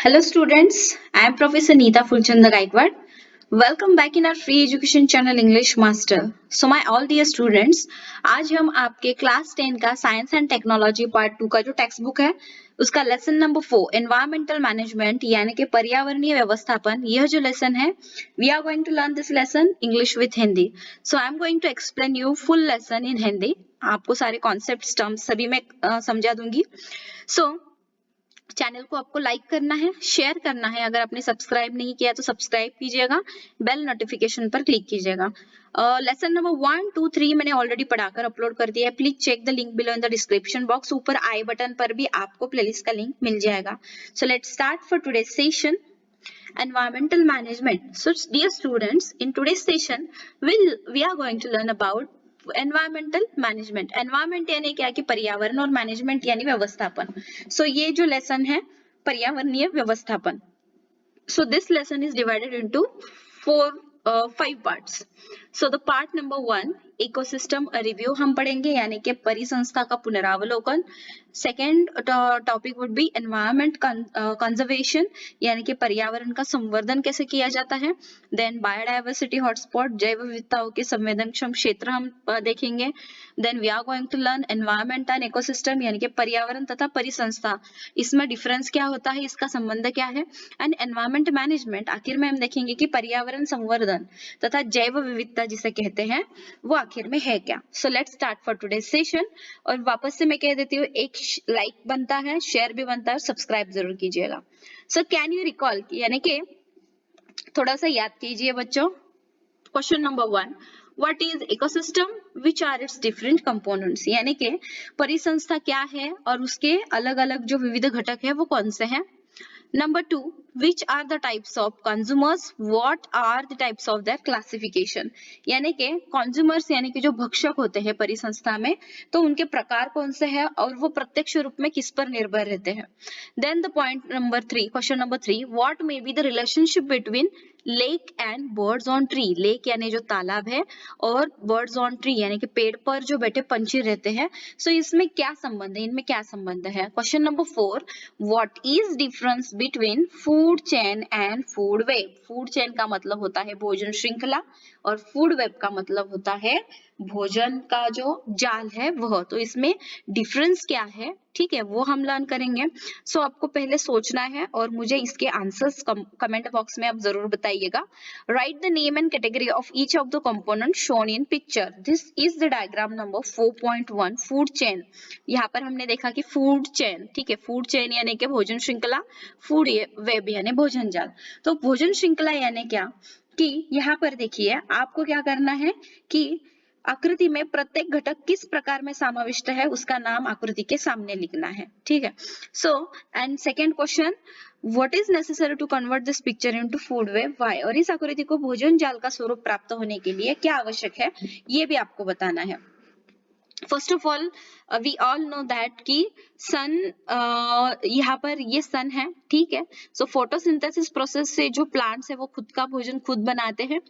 Hello students, I am Professor Neeta Fulchanda Gaikwad. Welcome back in our free education channel English Master. So my all dear students, आज हम आपके class 10 का science and technology part 2 का जो text book है उसका lesson number 4 environmental management यानी कि पर्यावरणीय व्यवस्थापन, यह जो लेसन है we are going to learn this lesson English with Hindi. So I am going to explain you full lesson in Hindi. आपको सारे कॉन्सेप्ट टर्म्स सभी मैं समझा दूंगी. सो चैनल को आपको लाइक करना है, शेयर करना है. अगर आपने सब्सक्राइब नहीं किया तो सब्सक्राइब कीजिएगा, बेल नोटिफिकेशन पर क्लिक कीजिएगा. लेसन नंबर 1, 2, 3 मैंने ऑलरेडी पढ़ाकर अपलोड कर दिया है. Please check the link below in the description box. ऊपर आई बटन पर भी आपको प्लेलिस्ट का लिंक मिल जाएगा. So let's start for today session. Environmental management. So dear students, in today's session we are going to learn about environmental management. Environment यानी क्या कि पर्यावरण और मैनेजमेंट यानी व्यवस्थापन. सो ये जो लेसन है पर्यावरणीय व्यवस्थापन. So this lesson is divided into five parts. So the part number 1 ecosystem review हम पढ़ेंगे यानी कि परिसंस्था का पुनरावलोकन. Second topic would be environment conservation यानी कि पर्यावरण का संवर्धन कैसे किया जाता है. देन बायोडाइवर्सिटी हॉटस्पॉट, जैव विविधताओं के संवेदनक्षम क्षेत्र हम देखेंगे. Then we are going to learn environment and ecosystem यानी कि पर्यावरण तथा परिसंस्था, इसमें डिफरेंस क्या होता है, इसका संबंध क्या है. एंड एनवायरमेंट मैनेजमेंट, आखिर में हम देखेंगे कि पर्यावरण संवर्धन तथा जैव विविधता जिसे कहते हैं वो आखिर में है क्या. So let's start for today session. और वापस से मैं कह देती हूँ, एक लाइक बनता है, शेयर भी बनता है और सब्सक्राइब जरूर कीजिएगा. सो कैन यू रिकॉल यानी कि थोड़ा सा याद कीजिए बच्चों. Question number 1, what is ecosystem, which are its different components यानी कि परिसंस्था क्या है और उसके अलग अलग जो विविध घटक है वो कौन से हैं. Number 2, which are the types of consumers? What are the types of their classification? यानी कि consumers यानी कि जो भक्षक होते हैं परिसंस्था में, तो उनके प्रकार कौन से हैं और वो प्रत्यक्ष रूप में किस पर निर्भर रहते हैं. Then the point number 3, question number 3, what may be the relationship between lake and birds on tree. Lake यानी जो तालाब है और बर्ड्स ऑन ट्री यानी कि पेड़ पर जो बैठे पंछी रहते हैं. सो इसमें क्या संबंध है, इनमें क्या संबंध है. Question number 4, what is difference between food chain and food web. Food chain का मतलब होता है भोजन श्रृंखला और फूड वेब का मतलब होता है भोजन का जो जाल है वह. तो इसमें डिफरेंस क्या है, ठीक है, वो हम लर्न करेंगे. सो आपको पहले सोचना है और मुझे इसके आंसर्स कमेंट बॉक्स में आप जरूर बताइएगा. Right the name and category of each of the component shown in picture. This is the diagram number 4.1 food chain. यहाँ पर हमने देखा कि फूड चेन, ठीक है, फूड चेन यानी कि भोजन श्रृंखला, फूड वेब यानी भोजन जाल. तो भोजन श्रृंखला यानी क्या कि यहाँ पर देखिए आपको क्या करना है कि आकृति में प्रत्येक घटक किस प्रकार में समाविष्ट है उसका नाम आकृति के सामने लिखना है, ठीक है. So and second question, what is necessary to convert this picture into food web, why. और इस आकृति को भोजन जाल का स्वरूप प्राप्त होने के लिए क्या आवश्यक है ये भी आपको बताना है. First of all we all know that कि सन, यहाँ पर ये सन है, ठीक है. सो फोटोसिंथेसिस प्रोसेस से जो प्लांट्स है वो खुद का भोजन खुद बनाते हैं.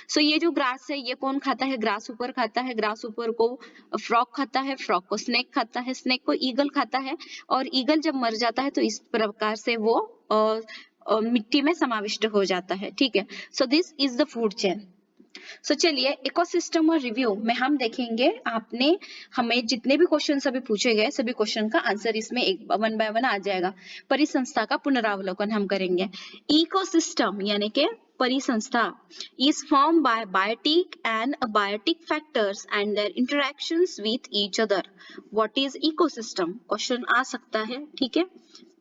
सो ये जो ग्रास है ये कौन खाता है, ग्रास ऊपर खाता है, ग्रास ऊपर को फ्रॉग खाता है, फ्रॉग को स्नेक खाता है, स्नेक को ईगल खाता है और ईगल जब मर जाता है तो इस प्रकार से वो मिट्टी में समाविष्ट हो जाता है, ठीक है. So this is the food chain. So चलिए इकोसिस्टम और रिव्यू में हम देखेंगे, आपने हमें जितने भी क्वेश्चन अभी पूछे गए सभी क्वेश्चन का आंसर इसमें एक वन बाय वन आ जाएगा. परिसंस्था का पुनरावलोकन हम करेंगे. इकोसिस्टम यानी कि परिसंस्था is formed by biotic and abiotic factors and their interactions with each other. What is ecosystem? Question आ सकता है, ठीक है,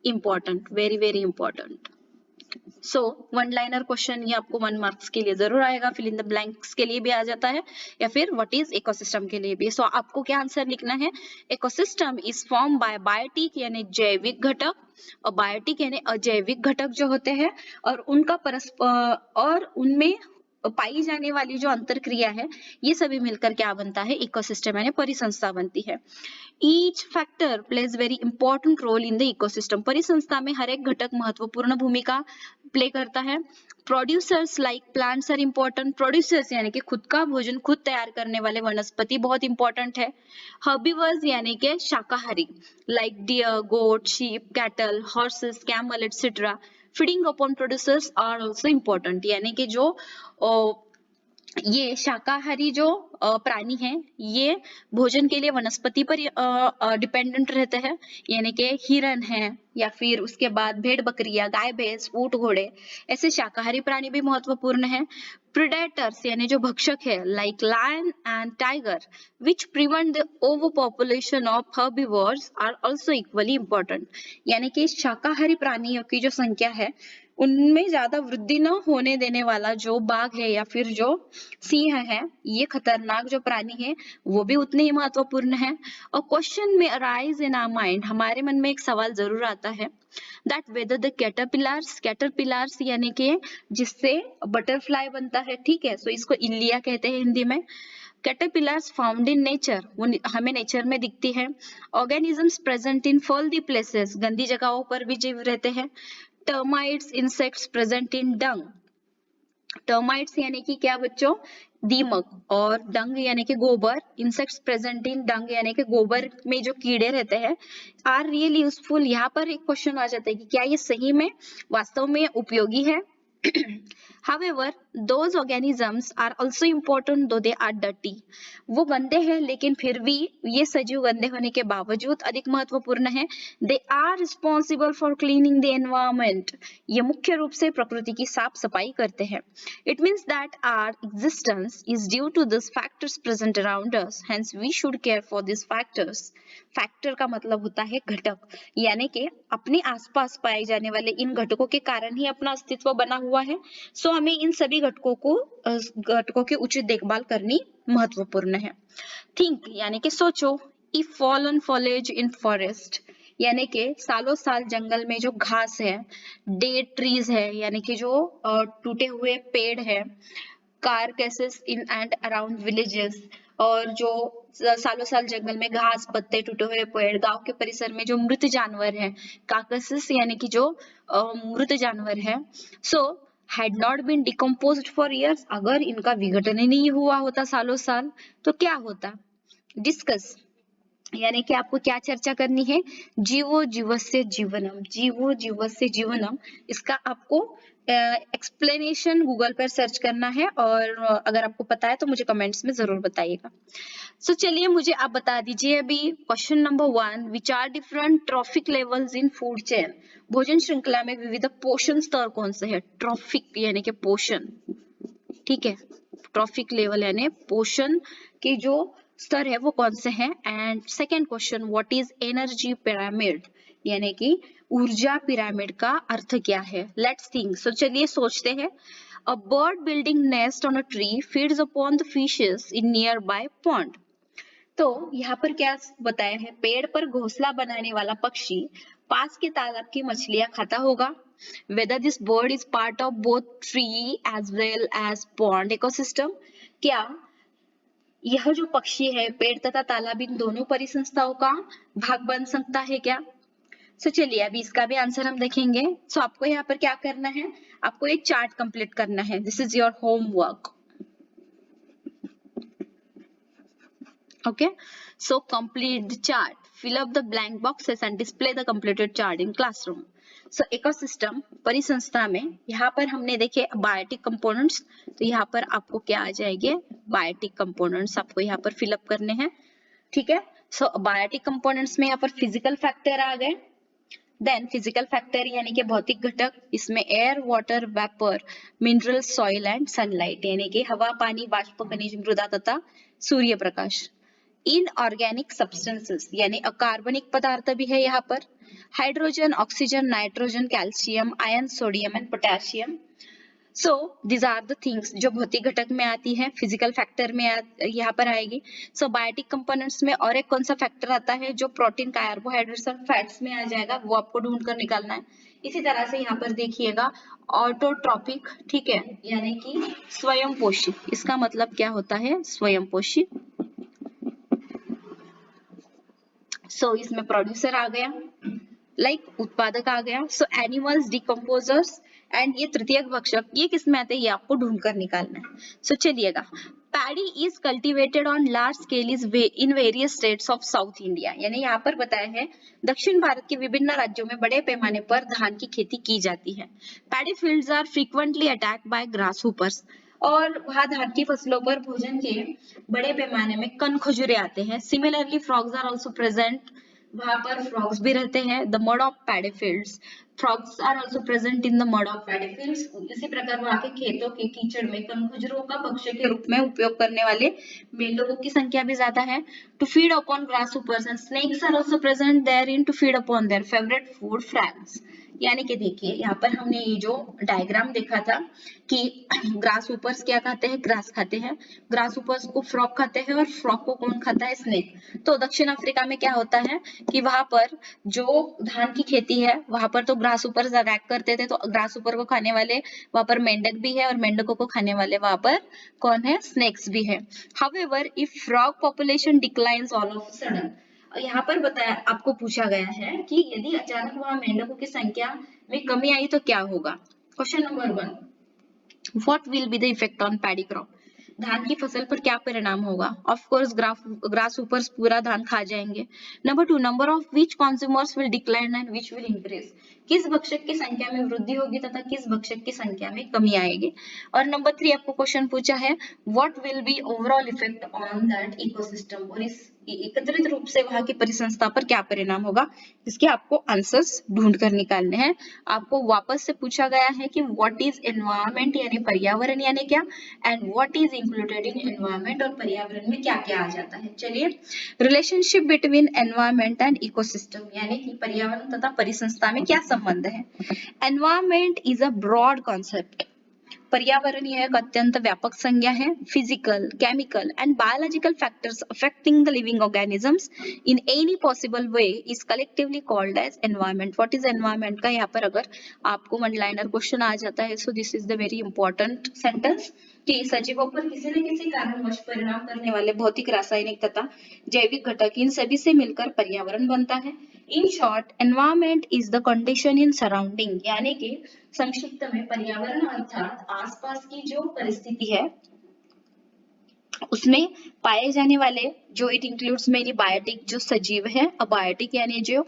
important, very very important. So one liner question ये आपको 1 मार्क्स के लिए जरूर आएगा, फिल इन द ब्लैंक्स के लिए भी आ जाता है या फिर व्हाट इज इकोसिस्टम के लिए भी. सो आपको क्या आंसर लिखना है, ecosystem is form by biotic यानी जैविक घटक और बायोटिक यानी अजैविक घटक जो होते हैं और उनका परस्पर और उनमें पाई जाने वाली जो अंतरक्रिया है ये सभी मिलकर क्या बनता है, इकोसिस्टम यानी परिसंस्था बनती है. Each factor plays very important role in the ecosystem. परिसंस्था में हर एक घटक महत्वपूर्ण भूमिका प्ले करता है. Producers like plants are important. Producers यानी कि खुद का भोजन खुद तैयार करने वाले वनस्पति बहुत इंपॉर्टेंट है. हर्बीवर्स यानी कि शाकाहारी like deer, goat, sheep, cattle, horses, camel etcetera. Feeding upon producers are also important, यानी कि जो ये शाकाहारी जो प्राणी हैं ये भोजन के लिए वनस्पति पर डिपेंडेंट रहते हैं, यानी कि हिरन है या फिर उसके बाद भेड़ बकरियां, गाय भैंस, ऊंट घोड़े, ऐसे शाकाहारी प्राणी भी महत्वपूर्ण है। प्रेडेटर्स यानी जो भक्षक है like lion and tiger which prevent the over population of herbivores are also equally important, यानी कि शाकाहारी प्राणियों की जो संख्या है उनमें ज्यादा वृद्धि न होने देने वाला जो बाघ है या फिर जो सिंह है, ये खतरनाक जो प्राणी है वो भी उतने ही महत्वपूर्ण है। और क्वेश्चन में अराइज इन आवर माइंड, हमारे मन में एक सवाल जरूर आता है दैट वेदर द कैटरपिलर्स यानी कि जिससे बटरफ्लाई बनता है, ठीक है, सो इसको इल्लिया कहते हैं हिंदी में। कैटरपिलर्स फाउंड इन नेचर, वो हमें नेचर में दिखती है। Organisms present in filthy places, गंदी जगहों पर भी जीव रहते हैं। Termites insects present in dung, termites यानी कि क्या बच्चों, दीमक, और डंग यानी कि गोबर, इंसेक्ट्स प्रेजेंट इन डंग यानी कि गोबर में जो कीड़े रहते हैं, आर रियली यूजफुल। यहाँ पर एक क्वेश्चन आ जाता है कि क्या ये सही में वास्तव में उपयोगी है। However, those organisms are also important though they are dirty. वो गंदे हैं लेकिन फिर भी ये सजीव गंदे होने के बावजूद अधिक महत्वपूर्ण है। They are responsible for cleaning the environment. ये मुख्य रूप से प्रकृति की साफ सफाई करते हैं। It means that our existence is due to these factors present around us. Hence, we should care for these factors. Factor का मतलब होता है घटक, यानी कि अपने आसपास पाए जाने वाले इन घटकों के कारण ही अपना अस्तित्व बना हुआ है। सो हमें इन सभी घटकों की उचित देखभाल करनी महत्वपूर्ण है। थिंक यानी कि सोचो, इफ फॉलन फॉलेज इन फॉरेस्ट, यानी कि सालों साल जंगल में जो घास है, डेड ट्रीज है यानी कि जो टूटे हुए पेड़ है, कारकेसेस इन एंड अराउंड विलेजेस, और जो सालों साल जंगल में घास, पत्ते, टूटे हुए पेड़, गांव के परिसर में जो मृत जानवर हैं, कार्कसेस यानी कि जो मृत जानवर है, सो had not been decomposed for years, अगर इनका विघटन ही नहीं हुआ होता सालों साल तो क्या होता। डिस्कस यानी कि आपको क्या चर्चा करनी है, जीवो जीवस्य जीवनम, जीवो जीवस्य जीवनम, इसका आपको एक्सप्लेनेशन गूगल पर सर्च करना है, और अगर आपको पता है तो मुझे कमेंट्स में जरूर बताइएगा। सो चलिए मुझे आप बता दीजिए अभी question number 1, which are different trophic levels in food chain, भोजन श्रृंखला में विविध पोषण स्तर कौन से है। ट्रॉफिक यानी कि पोषण, ठीक है, ट्रॉफिक लेवल यानी पोषण के जो स्तर है वो कौन से हैं। And second question, what is energy pyramid, यानी कि ऊर्जा पिरामिड का अर्थ क्या है। लेट्स थिंक, सो चलिए सोचते हैं। A bird building nest on a tree feeds upon the fishes in near by pond, तो यहाँ पर क्या बताया है, पेड़ पर घोंसला बनाने वाला पक्षी पास के तालाब की मछलियां खाता होगा। Whether this bird is part of both tree as well as pond ecosystem, क्या यह जो पक्षी है पेड़ तथा तालाब इन दोनों परिसंस्थाओं का भाग बन सकता है क्या। सो चलिए अभी इसका भी आंसर हम देखेंगे। सो आपको यहाँ पर क्या करना है, आपको एक चार्ट कंप्लीट करना है। This is your homework. Okay, so complete the chart, fill up the blank boxes and display the completed chart in classroom. So ecosystem परिसंस्था में यहाँ पर हमने देखे बायोटिक कंपोनेंट्स, तो यहाँ पर आपको क्या आ जाएंगे, बायोटिक कंपोनेंट्स आपको यहाँ पर फिलअप करने हैं, ठीक है। सो बायोटिक कंपोनेंट्स में यहाँ पर फिजिकल फैक्टर आ गए। देन फिजिकल फैक्टर यानी कि भौतिक घटक, इसमें air, water, vapour, mineral, soil and sunlight यानी कि हवा, पानी, बाष्प, खनिज, मृदा तथा सूर्य प्रकाश। इनऑर्गेनिक सब्सटेंसेस यानी अकार्बनिक पदार्थ भी है यहाँ पर, hydrogen, oxygen, nitrogen, calcium, ion, sodium and potassium. So these are the things जो भौतिक घटक में आती है, फिजिकल फैक्टर में यहाँ पर आएगी। सो बायोटिक कंपोनेंट्स में और एक कौन सा फैक्टर आता है जो प्रोटीन, कार्बोहाइड्रेट्स और फैट्स में आ जाएगा, वो आपको ढूंढ कर निकालना है। इसी तरह से यहाँ पर देखिएगा ऑटोट्रॉपिक, ठीक है, यानी कि स्वयंपोषी, इसका मतलब क्या होता है, स्वयंपोषी। सो इसमें प्रोड्यूसर आ गया, लाइक उत्पादक आ गया। सो एनिमल्स, डिकम्पोजर्स एंड ये तृतीयक भक्षक, ये किस में आते हैं, ये आपको ढूंढ कर निकालना है। सो चलिएगा paddy is cultivated on large scale in various states of south India, यानी यहाँ पर बताया है दक्षिण भारत के विभिन्न राज्यों में बड़े पैमाने पर धान की खेती की जाती है। Paddy fields are frequently attacked by grasshoppers, और वहाँ धान की फसलों पर भोजन के बड़े पैमाने में कनखजूरे आते हैं। Similarly frogs are also present, वहां पर फ्रॉग्स भी रहते हैं। The mud of paddy fields, frogs are also present in the mud of paddy fields. इसी प्रकार वहां के खेतों के कीचड़ में कनखजूरों का भक्ष्य के रूप में उपयोग करने वाले मेंढकों की संख्या भी ज्यादा है। To feed upon grasshoppers and snakes are also present there in to feed upon their favourite food frogs. यानी कि देखिए यहाँ पर हमने ये जो डायग्राम देखा था कि ग्रासहॉपर्स क्या खाते हैं, ग्रास खाते हैं, ग्रासहॉपर्स को फ्रॉग खाते हैं, और फ्रॉग को कौन खाता है, स्नेक। तो दक्षिण अफ्रीका में क्या होता है कि वहां पर जो धान की खेती है वहां पर तो ग्रासहॉपर्स अटैक करते थे, तो ग्रासहॉपर को खाने वाले वहां पर मेंढक भी है, और मेंढकों को खाने वाले वहां पर कौन है, स्नेक्स भी है। However if frog population declines all of sudden, यहाँ पर बताया, आपको पूछा गया है कि यदि अचानक वहां मेंढकों की संख्या में कमी आई तो क्या होगा। Question number 1, what will be the effect on paddy crop, धान की फसल पर क्या परिणाम होगा। ऑफ कोर्स ग्रासहॉपर्स पूरा धान खा जाएंगे। Number 2, number of which consumers will decline and which will increase, किस भक्षक की संख्या में वृद्धि होगी तथा किस भक्षक की संख्या में कमी आएगी। और नंबर 3 आपको क्वेश्चन पूछा है what will be overall effect on that ecosystem, और इस एकत्रित रूप से वहां की परिसंस्था पर क्या परिणाम होगा, इसके आपको आंसर्स ढूंढ कर निकालने हैं। आपको वापस से पूछा गया है कि व्हाट इज एनवायरमेंट, यानी पर्यावरण यानी क्या, and what is included in environment, और पर्यावरण में क्या क्या आ जाता है। चलिए, relationship between environment and ecosystem, यानी कि पर्यावरण तथा परिसंस्था में क्या संबंध है। Environment is a broad concept, पर्यावरण यह एक अत्यंत व्यापक संज्ञा है। Physical, chemical and biological factors affecting the living organisms in any possible way is collectively called as environment. What is environment का यहाँ पर अगर आपको वन लाइनर क्वेश्चन आ जाता है, so this is the very important sentence कि सजीवों पर किसी न किसी कारणवश परिणाम करने वाले भौतिक, रासायनिक तथा जैविक घटक, इन सभी से मिलकर पर्यावरण बनता है। In short, environment is the condition in surrounding, यानी कि संक्षिप्त में पर्यावरण अर्थात आसपास की जो परिस्थिति है उसमें पाए जाने वाले, जो इट इंक्लूड्स मेरी बायोटिक जो सजीव है, अबायोटिक यानी जो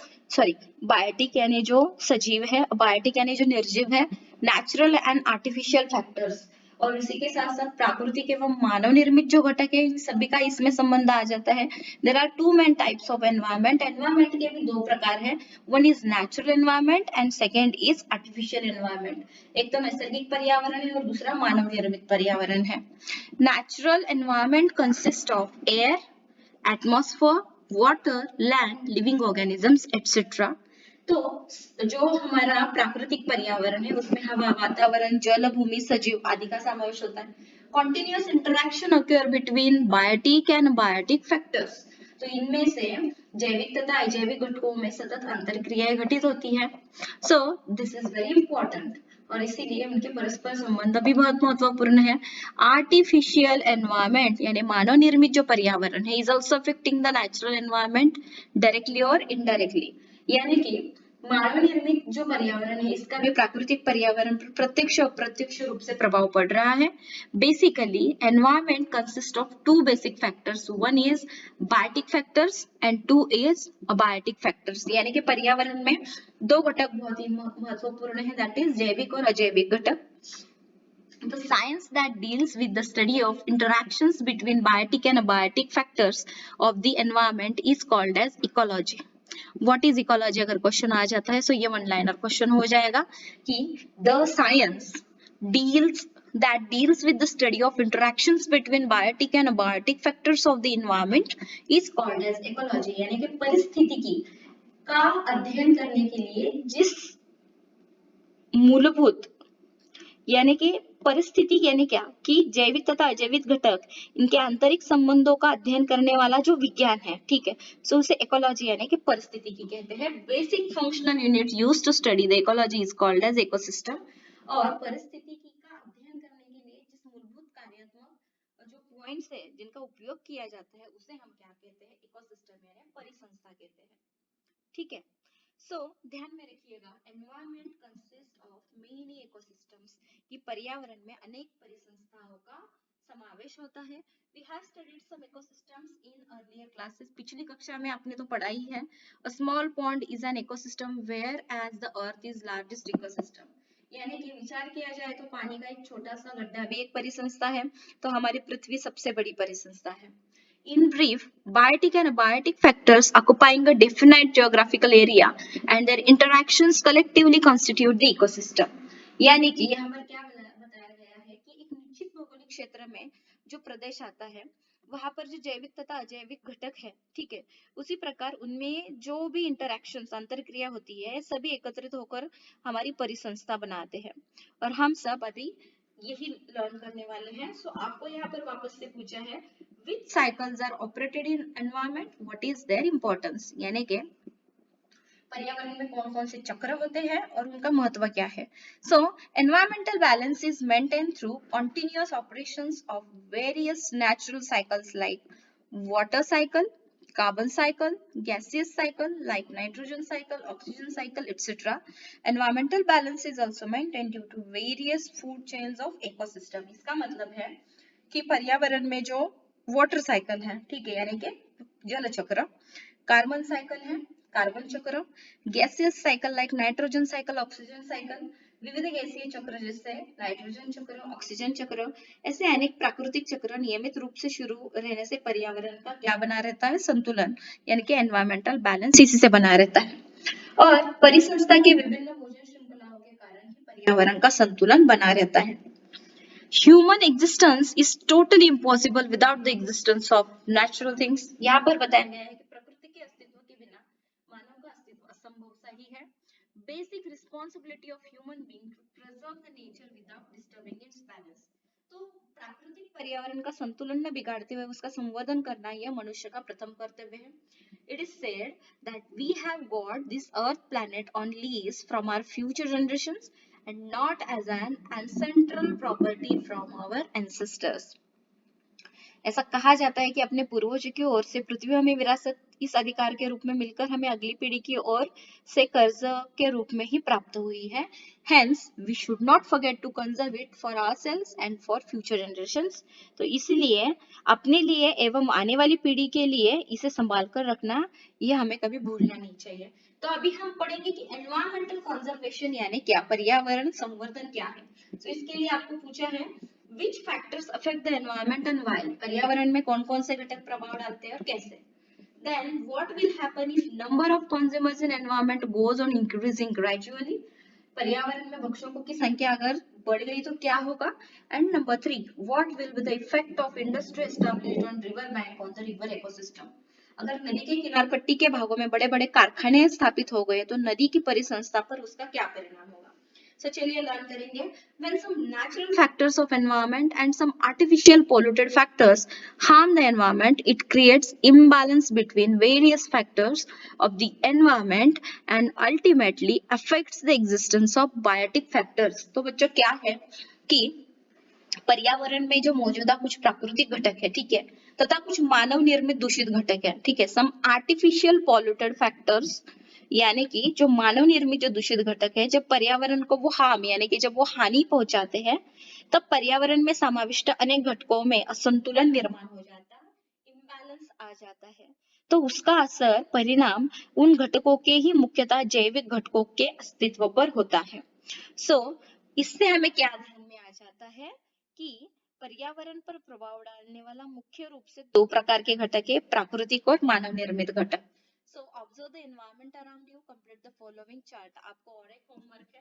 बायोटिक यानी जो सजीव है, अबायोटिक यानी जो निर्जीव है, नेचुरल एंड आर्टिफिशियल फैक्टर्स, और इसी के साथ साथ प्राकृतिक एवं मानव निर्मित जो घटक है, इन सभी का इसमें संबंध आ जाता है। There are two main types of environment, environment के भी दो प्रकार हैं, one is natural environment and second is artificial environment. एक तो नैसर्गिक पर्यावरण है और दूसरा मानव निर्मित पर्यावरण है। Natural environment consists of air, atmosphere, water, land, living organisms, etc. तो जो हमारा प्राकृतिक पर्यावरण है उसमें हवा, वातावरण, जल, भूमि, सजीव आदि का समावेश होता है। Continuous interaction occur between biotic and abiotic factors. तो इनमें से जैविक तथा अजैविक घटकों में सतत अंतरक्रियाएं घटित होती है। So this is very important, और इसीलिए उनके परस्पर संबंध भी बहुत महत्वपूर्ण है। आर्टिफिशियल एनवायरमेंट यानी मानव निर्मित जो पर्यावरण है is also affecting the natural environment directly और इनडायरेक्टली, यानी कि मानव निर्मित जो पर्यावरण है इसका भी प्राकृतिक पर्यावरण पर प्रत्यक्ष और अप्रत्यक्ष रूप से प्रभाव पड़ रहा है। Basically environment consist of two basic factors, one is biotic factors and two is abiotic factors, यानी कि पर्यावरण में दो घटक बहुत ही महत्वपूर्ण है, दैट इज जैविक और अजैविक घटक। The science that deals with the study of interactions between biotic and abiotic factors of the environment is called as ecology. What is ecology अगर क्वेश्चन आ जाता है, so ये वन लाइनर क्वेश्चन हो जाएगा कि the science deals that deals with the study of interactions between biotic and abiotic factors of the environment is called as ecology, यानी कि परिस्थितिकी का अध्ययन करने के लिए जिस मूलभूत, यानी कि परिस्थिति यानी क्या कि जैविक तथा अजैविक घटक इनके आंतरिक संबंधों का अध्ययन करने वाला जो विज्ञान है, ठीक है, सो उसे इकोलॉजी यानी कि परिस्थितिकी कहते हैं। Basic functional unit used to study the ecology is called as ecosystem, और परिस्थितिकी का अध्ययन करने के लिए जिस मूलभूत कार्यात्मक जो पॉइंट्स है जिनका उपयोग किया जाता है उसे हम क्या कहते हैं, इकोसिस्टम यानी परिसंस्था कहते हैं, ठीक है। सो ध्यान में रखिएगा, environment consist of many ecosystems, कि पर्यावरण में अनेक परिसंस्थाओं का समावेश होता है। We have studied some ecosystems in earlier classes. पिछली कक्षा में आपने तो पढ़ा ही है। A small pond is an ecosystem whereas the earth is largest ecosystem. यानी कि विचार किया जाए तो पानी का एक छोटा सा गड्ढा भी एक परिसंस्था है, तो हमारी पृथ्वी सबसे बड़ी परिसंस्था है। In brief, biotic and abiotic factors occupying a definite geographical area and their interactions collectively constitute the ecosystem. यानी कि यहाँ पर क्या बताया गया है कि एक निश्चित भौगोलिक क्षेत्र में जो प्रदेश आता है वहां पर जो जैविक तथा अजैविक घटक है, ठीक है, उसी प्रकार उनमें जो भी इंटरैक्शंस अंतरक्रिया होती है सभी एकत्रित होकर हमारी परिसंस्था बनाते हैं, और हम सब अभी यही लर्न करने वाले हैं। सो आपको यहाँ पर वापस से पूछा है which cycles are operated in environment, what is their importance, यानी कि पर्यावरण में कौन कौन से चक्र होते हैं और उनका महत्व क्या है। सो environmental balance is maintain through continuous operations of various natural cycles like water cycle, carbon cycle, gaseous cycle like nitrogen cycle, oxygen cycle, etc. Environmental balance is also maintained due to various food chains of ecosystem. इसका मतलब है कि पर्यावरण में जो water cycle है, ठीक है, यानी कि जल चक्र, कार्बन साइकिल है, कार्बन चक्र, gaseous cycle like nitrogen cycle, oxygen cycle, विविध गैसीय चक्र जैसे नाइट्रोजन चक्र, ऑक्सीजन चक्र, ऐसे अनेक प्राकृतिक चक्र नियमित रूप से शुरू रहने से पर्यावरण का क्या बना रहता है, संतुलन, यानी कि एनवायरमेंटल बैलेंस इसी से बना रहता है। और परिसंस्था के विभिन्न भोजन श्रृंखलाओं के कारण ही पर्यावरण का संतुलन बना रहता है। Human existence is totally impossible without the existence of natural things. यहाँ पर बताया गया है कि प्रकृति के अस्तित्व के बिना मानव का अस्तित्व असंभव सा ही है। Basic responsibility of human being to preserve the nature without disturbing its balance. तो प्राकृतिक पर्यावरण का संतुलन न बिगाड़ते हुए उसका संवर्धन करना यह मनुष्य का प्रथम कर्तव्य है। It is said that we have got this earth planet on lease from our future generations and not as an ancestral property from our ancestors. ऐसा कहा जाता है कि अपने पूर्वजों की ओर से पृथ्वी हमें विरासत इस अधिकार के रूप में मिलकर हमें अगली पीढ़ी की ओर से कर्ज के रूप में ही प्राप्त हुई है। Hence, we should not forget to conserve it for ourselves and for future generations. तो इसलिए अपने लिए एवं आने वाली पीढ़ी के लिए इसे संभाल कर रखना यह हमें कभी भूलना नहीं चाहिए। तो अभी हम पढ़ेंगे कि एनवायरमेंटल कंजर्वेशन यानी क्या, पर्यावरण संवर्धन क्या है। तो इसके लिए आपको पूछा है Which factors affect the environment and why? पर्यावरण में कौन कौन से घटक प्रभाव डालते हैं और कैसे? Then what will happen if number of consumers in environment goes on increasing gradually? पर्यावरण में भक्षकों की संख्या अगर बढ़ गई तो क्या होगा? And number 3, what will be the effect of industry established on river bank on the river ecosystem? अगर नदी के किनार पट्टी के भागों में बड़े बड़े कारखाने स्थापित हो गए तो नदी की परिसंस्था पर उसका क्या परिणाम होगा। So चलिए लर्न करेंगे when some natural factors of environment and some artificial polluted factors harm the environment, it creates imbalance between various factors of the environment and ultimately affects the existence of biotic factors. तो बच्चों क्या है कि पर्यावरण में जो मौजूदा कुछ प्राकृतिक घटक है, ठीक है, तथा कुछ मानव निर्मित दूषित घटक है, ठीक है, सम आर्टिफिशियल पॉल्यूटेड फैक्टर्स, यानी कि जो मानव निर्मित जो दूषित घटक है जब पर्यावरण को वो हार्म यानी कि जब वो हानि पहुंचाते हैं तब पर्यावरण में समाविष्ट अनेक घटकों में असंतुलन निर्माण हो जाता है, इम्बैलेंस आ जाता है। तो उसका असर परिणाम उन घटकों के ही मुख्यतः जैविक घटकों के अस्तित्व पर होता है। इससे हमें क्या ध्यान में आ जाता है कि पर्यावरण पर प्रभाव डालने वाला मुख्य रूप से दो प्रकार के घटक है, प्राकृतिक और मानव निर्मित घटक। So observe the environment around you, complete the following chart. आपको और एक होमवर्क है,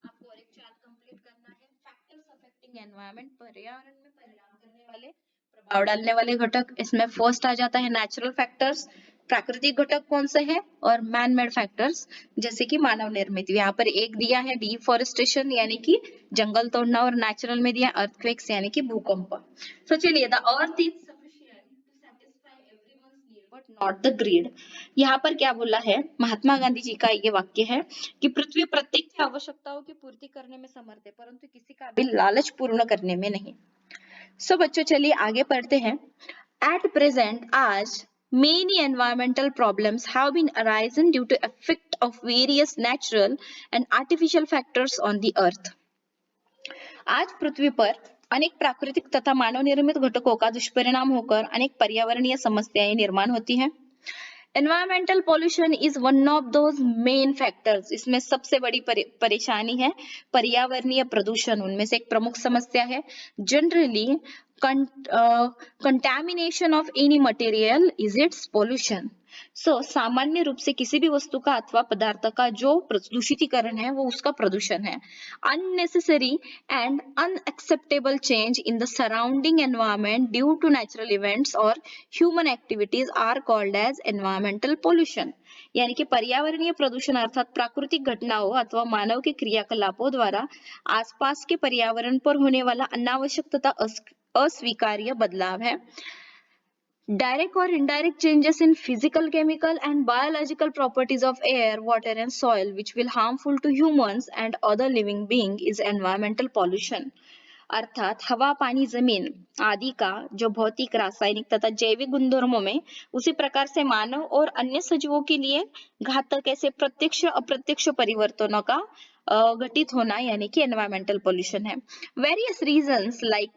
आपको और एक चार्ट कंप्लीट करना है। फैक्टर्स अफेक्टिंग एनवायरनमेंट, पर्यावरण में परिणाम करने वाले प्रभाव डालने वाले घटक। इसमें फर्स्ट आ जाता है नेचुरल फैक्टर्स, प्राकृतिक घटक कौन से हैं, और मैन मेड फैक्टर्स जैसे कि मानव निर्मित। यहाँ पर एक दिया है डिफॉरेस्टेशन यानी कि जंगल तोड़ना, और नेचुरल में दिया अर्थक्वेक्स यानी कि भूकंप। तो चलिए the earth is but not the greed. यहाँ पर क्या बोला है, महात्मा गांधी जी का ये वाक्य है कि पृथ्वी प्रत्येक की आवश्यकताओं की पूर्ति करने में समर्थ है परंतु किसी का भी लालच पूर्ण करने में नहीं। सो बच्चों चलिए आगे पढ़ते हैं। एट प्रेजेंट आज many environmental problems have been arisen due to effect of various natural and artificial factors on the earth. आज पृथ्वी पर अनेक प्राकृतिक तथा मानव निर्मित घटकों का दुष्परिणाम होकर अनेक पर्यावरणीय समस्याएं निर्माण होती हैं। Environmental pollution is one of those main factors. इसमें सबसे बड़ी परेशानी है पर्यावरणीय प्रदूषण, उनमें से एक प्रमुख समस्या है। Generally contamination of any material is it's pollution. सामान्य रूप से किसी भी वस्तु का अथवा पदार्थ का जो दूषितीकरण है वो उसका प्रदूषण है। Unnecessary and unacceptable change in the surrounding environment due to natural events और human activities are called as environmental pollution. यानी कि पर्यावरणीय प्रदूषण अर्थात प्राकृतिक घटनाओं अथवा मानव के क्रियाकलापों द्वारा आसपास के पर्यावरण पर होने वाला अनावश्यक तथा अस्वीकार्य बदलाव है। Direct or indirect changes in physical, chemical and biological properties of air, water and soil which will harmful to humans and other living being is environmental pollution। अर्थात हवा, पानी, जमीन आदि का जो भौतिक, रासायनिक तथा जैविक गुणधर्मों में उसी प्रकार से मानव और अन्य सजीवों के लिए घातक ऐसे प्रत्यक्ष अप्रत्यक्ष परिवर्तनों का घटित होना यानी कि एनवायरमेंटल पोल्यूशन है। Various reasons like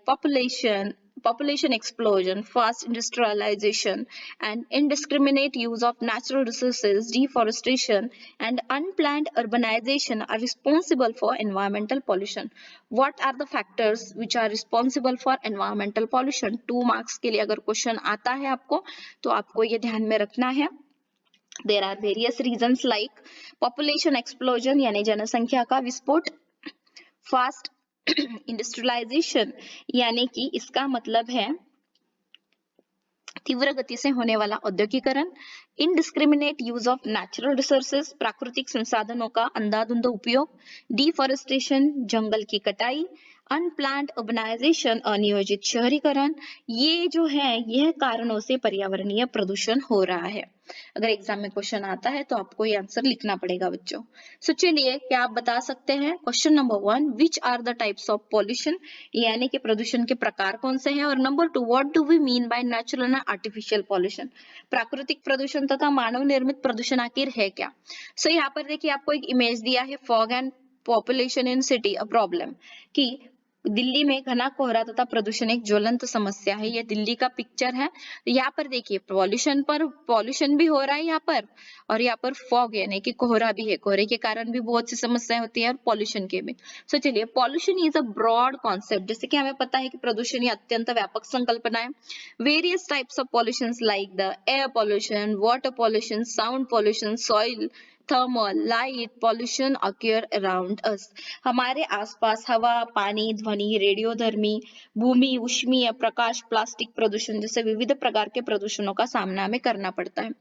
population explosion, fast industrialization and indiscriminate use of natural resources, deforestation and unplanned urbanization are responsible for environmental pollution। What are the factors which are responsible for environmental pollution? 2 marks के लिए अगर question आता है आपको तो आपको ये ध्यान में रखना है। There are various reasons like population explosion यानी जनसंख्या का विस्फोट, फास्ट इंडस्ट्रियलाइजेशन यानी कि इसका मतलब है तीव्र गति से होने वाला औद्योगिकरण, indiscriminate use of natural resources प्राकृतिक संसाधनों का अंधाधुंध उपयोग, डिफॉरेस्टेशन जंगल की कटाई, अनप्लान्ड अर्बनाइजेशन अनियोजित शहरीकरण, ये जो है यह कारणों से पर्यावरणीय प्रदूषण हो रहा है। अगर एग्जाम में क्वेश्चन आता है तो आपको ये आंसर लिखना पड़ेगा बच्चों। चलिए क्या आप बता सकते हैं? Question number 1, which are the types of pollution, यानी कि प्रदूषण के प्रकार कौन से हैं। और number 2, what do we mean by natural and artificial pollution, प्राकृतिक प्रदूषण तथा मानव निर्मित प्रदूषण आखिर है क्या। यहाँ पर देखिए आपको एक इमेज दिया है, fog and population in city a problem, कि दिल्ली में घना कोहरा तथा प्रदूषण एक ज्वलंत समस्या है। ये दिल्ली का पिक्चर है। यहाँ पर देखिए पॉल्यूशन भी हो रहा है यहाँ पर, और यहाँ पर फॉग यानी कि कोहरा भी है। कोहरे के कारण भी बहुत सी समस्याएं होती है और पॉल्यूशन के भी। चलिए, pollution is a broad concept, जैसे कि हमें पता है कि प्रदूषण ये अत्यंत व्यापक संकल्पना है। Various types of pollution like the air pollution, water pollution, sound pollution, soil, thermal, light pollution अक्यर around us. हमारे आसपास हवा, पानी, ध्वनि, रेडियोधर्मी, भूमि, ऊष्मीय, प्रकाश, प्लास्टिक प्रदूषण जैसे विविध प्रकार के प्रदूषणों का सामना हमें करना पड़ता है।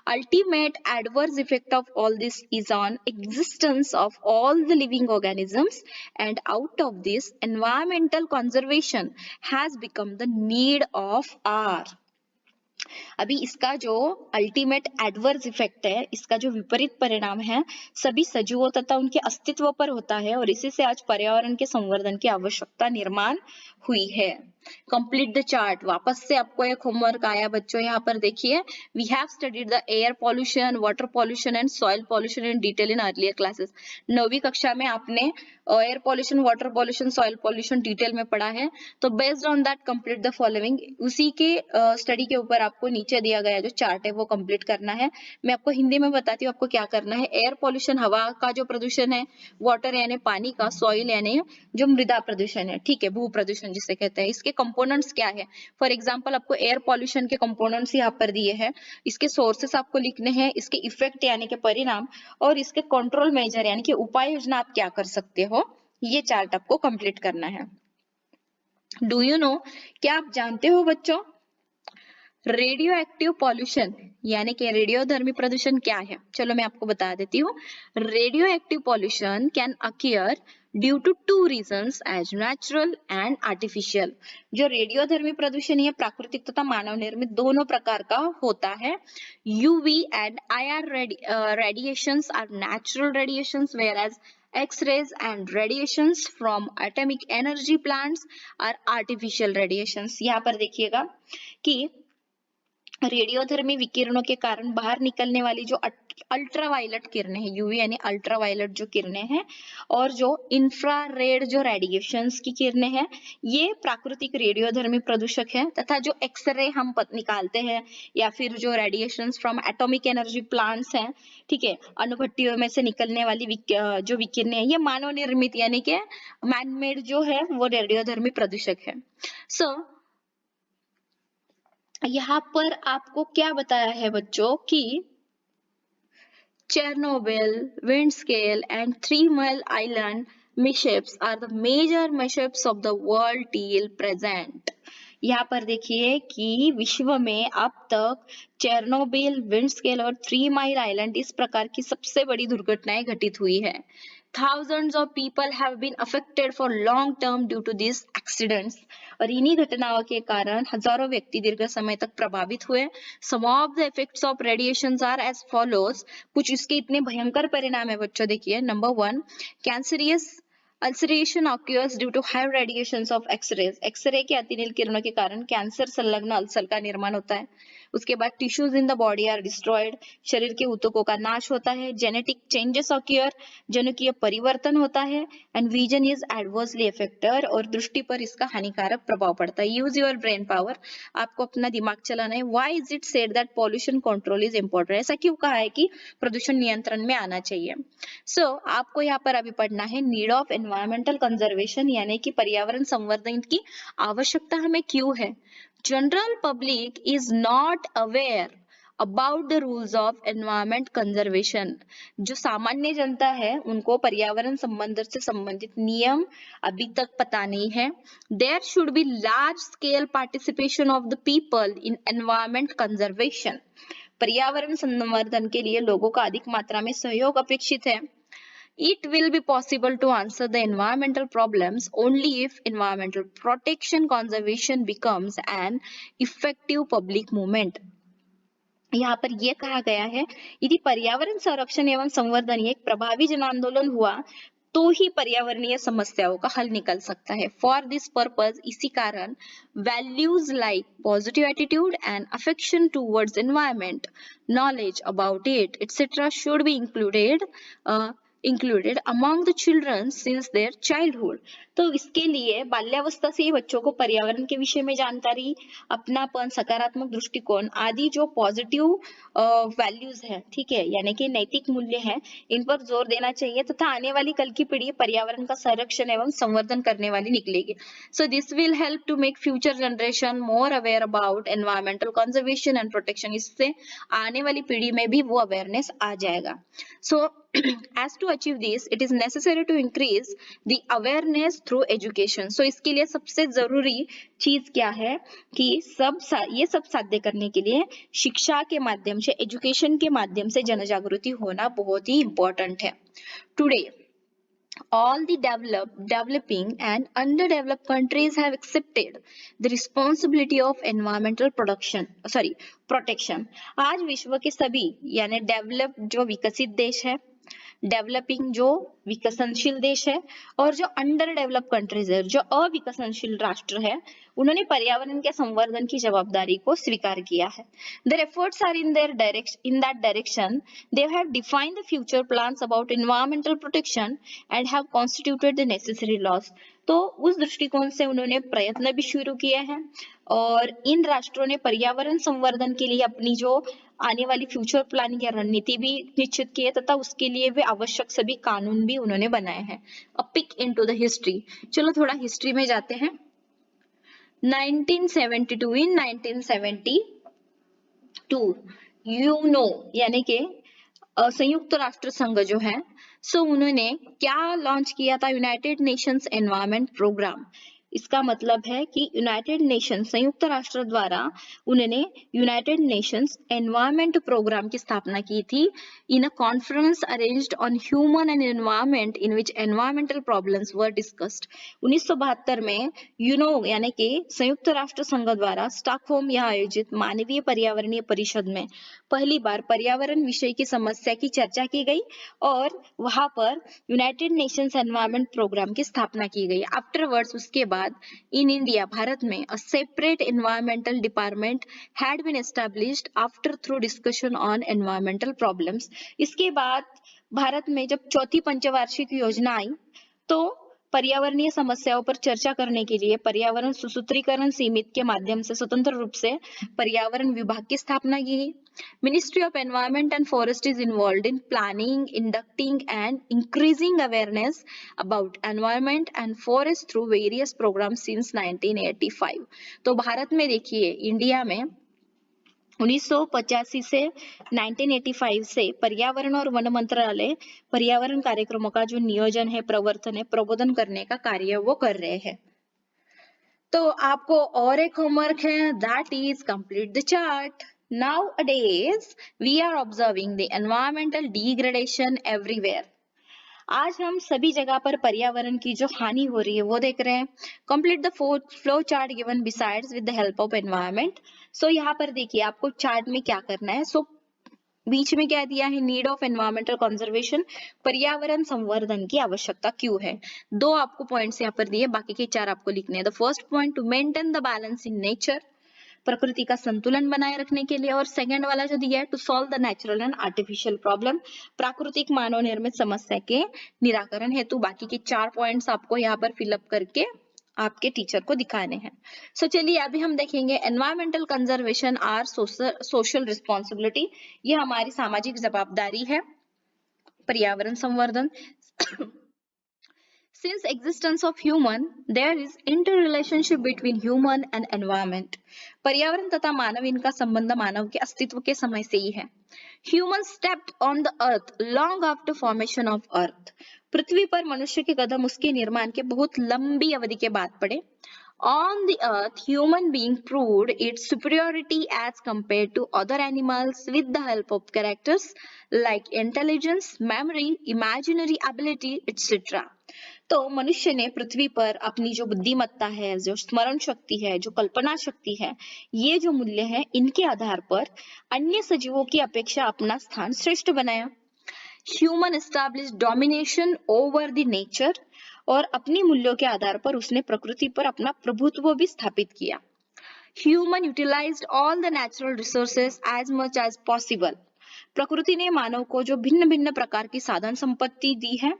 Ultimate adverse effect of all this is on existence of all the living organisms, and out of this environmental conservation has become the need of our। अभी इसका जो अल्टीमेट एडवर्स इफेक्ट है, इसका जो विपरीत परिणाम है सभी सजीवों तथा उनके अस्तित्व पर होता है, और इसी से आज पर्यावरण के संवर्धन की आवश्यकता निर्माण हुई है। Complete the chart. वापस से आपको एक होमवर्क आया बच्चों, यहाँ पर देखिए, we have studied the air pollution, water pollution and soil pollution in detail in earlier classes. 9वीं कक्षा में आपने air pollution, water pollution, soil pollution detail में पढ़ा है। तो based on that complete the following, उसी के स्टडी के ऊपर आपको नीचे दिया गया जो चार्ट है वो कंप्लीट करना है। मैं आपको हिंदी में बताती हूँ आपको क्या करना है। एयर पॉल्यूशन हवा का जो प्रदूषण है, वाटर यानी पानी का, सॉइल यानी जो मृदा प्रदूषण है, ठीक है, भू प्रदूषण जिसे कहते हैं। इसके कंपोनेंट्स क्या है? फॉर एग्जांपल आपको एयर पॉल्यूशन के कंपोनेंट्स यहाँ पर दिए हैं, इसके सोर्सेस आपको लिखने हैं, इसके इफेक्ट यानी कि परिणाम, और इसके कंट्रोल मेजर यानी कि उपाय योजना आप क्या कर सकते हो, ये चार्ट आपको कंप्लीट करना है। डू यू नो, क्या आप जानते हो बच्चों, रेडियो एक्टिव पॉल्यूशन यानी कि रेडियोधर्मी प्रदूषण क्या है? चलो मैं आपको बता देती हूँ। Radioactive pollution can occur due to 2 reasons as natural and artificial. जो रेडियोधर्मी प्रदूषण ये प्राकृतिक तथा मानव निर्मित दोनों प्रकार का होता है। UV and IR radiations are natural radiations, whereas X-rays and radiations from atomic energy plants are artificial radiations। यहाँ पर देखिएगा कि रेडियोधर्मी विकिरणों के कारण बाहर निकलने वाली जो अल्ट्रावायलेट किरणें हैं, यूवी यानी अल्ट्रावायलेट जो किरणें हैं, और जो इंफ्रारेड जो रेडिएशंस की किरणें हैं, ये प्राकृतिक रेडियोधर्मी प्रदूषक हैं। तथा जो एक्सरे हम निकालते हैं या फिर जो radiations from atomic energy plants हैं, ठीक है, अणुभट्टियों में से निकलने वाली जो विकिरणें हैं, ये मानव निर्मित यानी कि मैनमेड जो है वो रेडियोधर्मी प्रदूषक है। सो यहाँ पर आपको क्या बताया है बच्चों कि Chernobyl, Windscale and Three Mile Island mishaps are the major mishaps of the world till present. यहाँ पर देखिए कि विश्व में अब तक चेरनोबिल, विंडस्केल और 3 माइल आइलैंड इस प्रकार की सबसे बड़ी दुर्घटनाएं घटित हुई है। Thousands of people have been affected for long term due to these accidents. और इन्हीं घटनाओं के कारण हजारों व्यक्ति दीर्घ समय तक प्रभावित हुए। Some of the effects of radiations are as follows. कुछ इसके इतने भयंकर परिणाम है बच्चों, देखिए। Number 1, cancerous ulceration occurs due to high radiations of X-rays. X-ray के अतिनील किरणों के कारण कैंसर संलग्न अल्सर का निर्माण होता है। उसके बाद tissues in the body are destroyed, शरीर के ऊतकों का नाश होता है। जेनेटिक चेंजेस ऑक्योर, जनुकीय परिवर्तन होता है। And vision is adversely affected, और दृष्टि पर इसका हानिकारक प्रभाव पड़ता है। यूज योर ब्रेन पावर, आपको अपना दिमाग चलाना है। Why is it said that pollution control is important, ऐसा क्यों कहा है कि प्रदूषण नियंत्रण में आना चाहिए। सो आपको यहाँ पर अभी पढ़ना है नीड ऑफ एनवायरमेंटल कंजर्वेशन, यानी कि पर्यावरण संवर्धन की आवश्यकता हमें क्यों है। General public is not aware about the rules of environment conservation. जो सामान्य जनता है उनको पर्यावरण संबंध से संबंधित नियम अभी तक पता नहीं है। There should be large scale participation of the people in environment conservation. पर्यावरण संवर्धन के लिए लोगों का अधिक मात्रा में सहयोग अपेक्षित है। It will be possible to answer the environmental problems only if environmental protection conservation becomes an effective public movement. यहाँ पर यह कहा गया है, यदि पर्यावरण संरक्षण एवं संवर्धन एक प्रभावी जन आंदोलन हुआ तो ही पर्यावरणीय समस्याओं का हल निकल सकता है। फॉर दिस पर्पज, इसी कारण values like positive attitude and affection towards environment, knowledge about it etcetera should be included among the children since their childhood. तो इसके लिए बाल्यावस्था से ही बच्चों को पर्यावरण के विषय में जानकारी, अपनापन, सकारात्मक दृष्टिकोण आदि जो पॉजिटिव वैल्यूज है, ठीक है, यानी कि नैतिक मूल्य है, इन पर जोर देना चाहिए तथा आने वाली कल की पीढ़ी पर्यावरण का संरक्षण एवं संवर्धन करने वाली निकलेगी। So this will help to make future generation more aware about environmental conservation and protection. इससे आने वाली पीढ़ी में भी वो अवेयरनेस आ जाएगा। सो as to achieve this, it is necessary to increase the awareness through education. So इसके लिए सबसे जरूरी चीज क्या है कि ये सब साध्य करने के लिए शिक्षा के माध्यम से, एजुकेशन के माध्यम से जनजागृति होना बहुत ही important है। Today, all the developing and underdeveloped countries have accepted the responsibility of environmental protection. आज विश्व के सभी यानी डेवलप्ड जो विकसित देश है, डेवलपिंग जो विकसनशील देश है, और जो अंडर डेवलप कंट्रीज है, जो अविकसनशील राष्ट्र है, उन्होंने पर्यावरण के संवर्धन की जवाबदारी को स्वीकार किया है। Their efforts are in that direction. They have defined the future plans about environmental protection and have constituted the necessary laws. तो उस दृष्टिकोण से उन्होंने प्रयत्न भी शुरू किए हैं और इन राष्ट्रों ने पर्यावरण संवर्धन के लिए अपनी जो आने वाली फ्यूचर प्लानिंग या रणनीति भी निश्चित की है तथा उसके लिए वे आवश्यक सभी कानून भी उन्होंने बनाए हैं। अ पिक इनटू द हिस्ट्री, चलो थोड़ा हिस्ट्री में जाते हैं। 1972 इन 1972 यूनो यानी कि संयुक्त राष्ट्र संघ जो है, सो उन्होंने क्या लॉन्च किया था, यूनाइटेड नेशंस एनवायरनमेंट प्रोग्राम। इसका मतलब है कि यूनाइटेड नेशन संयुक्त राष्ट्र द्वारा उन्होंने यूनाइटेड नेशंस एनवायरनमेंट प्रोग्राम की स्थापना की थी in a conference arranged on human and environment in which environmental problems were discussed. 1972 में यूनो यानी कि संयुक्त राष्ट्र संघ द्वारा स्टॉकहोम यहाँ आयोजित मानवीय पर्यावरणीय परिषद में पहली बार पर्यावरण विषय की समस्या की चर्चा की गई और वहां पर यूनाइटेड नेशंस एनवायरनमेंट प्रोग्राम की स्थापना की गई। आफ्टरवर्ड्स उसके बाद बाद इन इंडिया भारत में a separate environmental department had been established after through discussion on environmental problems. इसके बाद भारत में जब चौथी पंचवार्षिक योजना आई तो पर्यावरणीय समस्याओं पर चर्चा करने के लिए पर्यावरण सुसूत्रीकरण समिति के माध्यम से स्वतंत्र रूप से पर्यावरण विभाग की स्थापना की गई। Ministry of Environment and Forest is involved in planning, inducting and increasing awareness about environment and forest through various programs since 1985। तो भारत में देखिए इंडिया में 1985 से 1985 से पर्यावरण और वन मंत्रालय पर्यावरण कार्यक्रमों का जो नियोजन है, प्रवर्तन है, प्रबोधन करने का कार्य वो कर रहे हैं। तो आपको और एक होमवर्क है, that is complete the chart. Nowadays, we are observing the environmental degradation everywhere। आज हम सभी जगह पर पर्यावरण की जो हानि हो रही है वो देख रहे हैं। Complete the flow chart given besides with the help of environment. So यहाँ पर देखिए आपको चार्ट में क्या करना है। सो बीच में क्या दिया है, नीड ऑफ एनवायरमेंटल कंजर्वेशन, पर्यावरण संवर्धन की आवश्यकता क्यों है। दो आपको पॉइंट्स यहाँ पर दिए, बाकी के चार आपको लिखने हैं। The first point, to maintain the balance in nature, प्रकृति का संतुलन बनाए रखने के लिए। और सेकंड वाला जो दिया है, to solve the natural and artificial problem, प्राकृतिक मानव निर्मित समस्या के निराकरण हेतु। बाकी के चार पॉइंट्स आपको यहाँ पर फिलअप करके आपके टीचर को दिखाने हैं। सो चलिए अभी हम देखेंगे environmental conservation our social responsibility, ये हमारी सामाजिक जवाबदारी है, पर्यावरण संवर्धन। Since existence of human, there is interrelationship between human and environment। पर्यावरण तथा मानव, इनका संबंध मानव के अस्तित्व के समय से ही है। Human stepped on the earth long after formation of earth। पृथ्वी पर मनुष्य के कदम उसके निर्माण के बहुत लंबी अवधि के बाद पड़े। On the earth, human being proved its superiority as compared to other animals with the help of characters like intelligence, memory, imaginary ability, etc। तो मनुष्य ने पृथ्वी पर अपनी जो बुद्धिमत्ता है, जो स्मरण शक्ति है, जो कल्पना शक्ति है, ये जो मूल्य है, इनके आधार पर अन्य सजीवों की अपेक्षा अपना स्थान श्रेष्ठ बनाया। Human established domination over the nature, और अपनी मूल्यों के आधार पर उसने प्रकृति पर अपना प्रभुत्व भी स्थापित किया। Human utilized all the natural resources as much as possible. प्रकृति ने मानव को जो भिन्न भिन्न प्रकार की साधन संपत्ति दी है,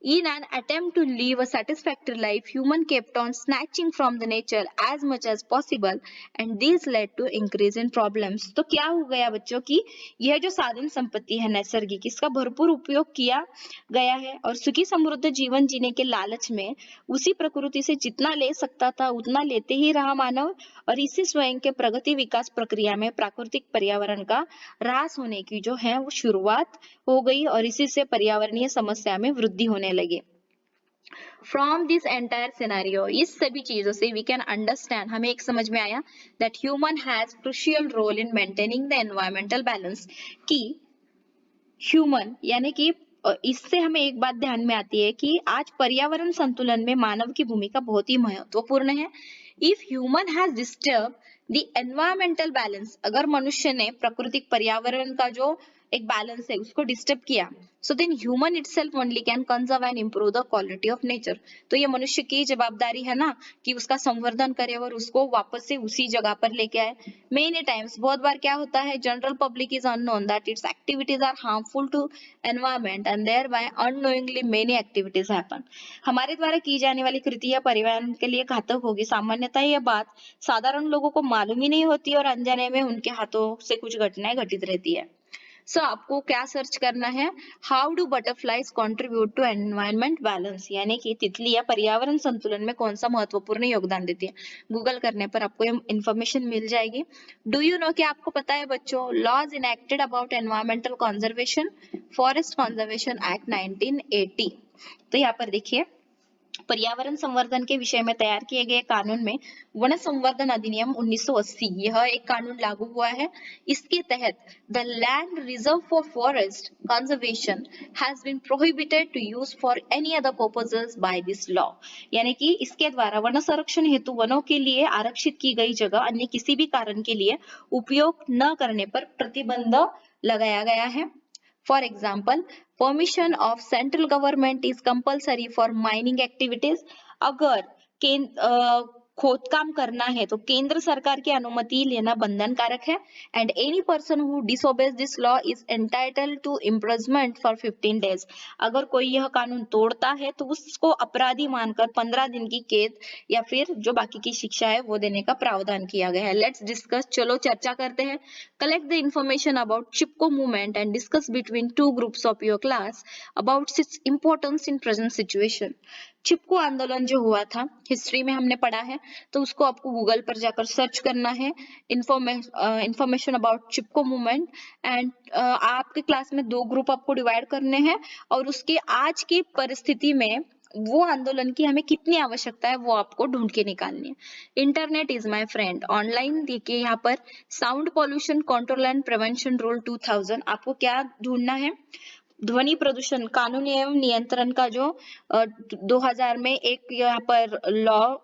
in an attempt to live a satisfactory life, human kept on snatching from the nature as much as possible and this led to increase in problems। तो क्या हो गया बच्चों की, यह जो साधन संपत्ति है नैसर्गिक, इसका भरपूर उपयोग किया गया है और सुखी समृद्ध जीवन जीने के लालच में उसी प्रकृति से जितना ले सकता था उतना लेते ही रहा मानव, और इसी स्वयं के प्रगति विकास प्रक्रिया में प्राकृतिक पर्यावरण का ह्रास होने की जो है वो शुरुआत हो गई और इसी से पर्यावरणीय समस्या में वृद्धि होने लगी। फ्रॉम दिस एंटायर सिनेरियो, इस सभी चीजों से वी कैन अंडरस्टैंड, हमें एक समझ में आया that human has crucial role in maintaining the environmental balance, कि ह्यूमन यानी कि इससे हमें एक बात ध्यान में आती है कि आज पर्यावरण संतुलन में मानव की भूमिका बहुत ही महत्वपूर्ण है। If human has disturb the environmental balance, अगर मनुष्य ने प्राकृतिक पर्यावरण का जो एक बैलेंस है उसको डिस्टर्ब किया, so then human itself only can conserve and improve the quality of nature. तो ये मनुष्य की जवाबदारी है ना कि उसका संवर्धन करे और उसको वापस से उसी जगह पर लेके आए। मेनी टाइम्स, बहुत बार क्या होता है, general public is unknown that its activities are harmful to environment and thereby unknowingly many activities happen. हमारे द्वारा की जाने वाली कृतियां पर्यावरण के लिए घातक होगी, सामान्यतः यह बात साधारण लोगों को मालूम ही नहीं होती और अनजाने में उनके हाथों से कुछ घटनाएं घटित रहती है। सो आपको क्या सर्च करना है, how do butterflies contribute to environment balance, यानी कि तितलियां पर्यावरण संतुलन में कौन सा महत्वपूर्ण योगदान देती है। गूगल करने पर आपको इंफॉर्मेशन मिल जाएगी। डू यू नो, क्या आपको पता है बच्चों, laws enacted about environmental conservation, forest conservation act 1980। तो यहाँ पर देखिए, पर्यावरण संवर्धन के विषय में तैयार किए गए कानून में वन संवर्धन अधिनियम 1980, यह एक कानून लागू हुआ है। इसके तहत the land reserve for forest conservation has been prohibited to use for any other purposes by this law, यानी कि इसके द्वारा वन संरक्षण हेतु वनों के लिए आरक्षित की गई जगह अन्य किसी भी कारण के लिए उपयोग न करने पर प्रतिबंध लगाया गया है। For example, permission of central government is compulsory for mining activities। अगर खोदकाम करना है तो केंद्र सरकार की अनुमति लेना बंधनकारक है। And any person who disobeys this law is entitled to imprisonment for 15 days. अगर कोई यह कानून तोड़ता है तो उसको अपराधी मानकर 15 दिन की कैद या फिर जो बाकी की शिक्षा है वो देने का प्रावधान किया गया है। लेट्स डिस्कस, चलो चर्चा करते हैं। Collect the information about Chipko movement and discuss between two groups of your class about its importance in present situation. Chipko आंदोलन जो हुआ था, हिस्ट्री में हमने पढ़ा है, तो उसको आपको गूगल पर जाकर सर्च करना है, information about Chipko movement. And आपके क्लास में 2 ग्रुप आपको डिवाइड करने हैं और उसके आज की परिस्थिति में वो आंदोलन की हमें कितनी आवश्यकता है वो आपको ढूंढ के निकालनी है। Internet is my friend. Online देखिए यहाँ पर sound pollution control and prevention rule 2000, आपको क्या ढूंढना है? ध्वनि प्रदूषण कानून एवं नियंत्रण का जो 2000 में एक यहाँ पर लॉ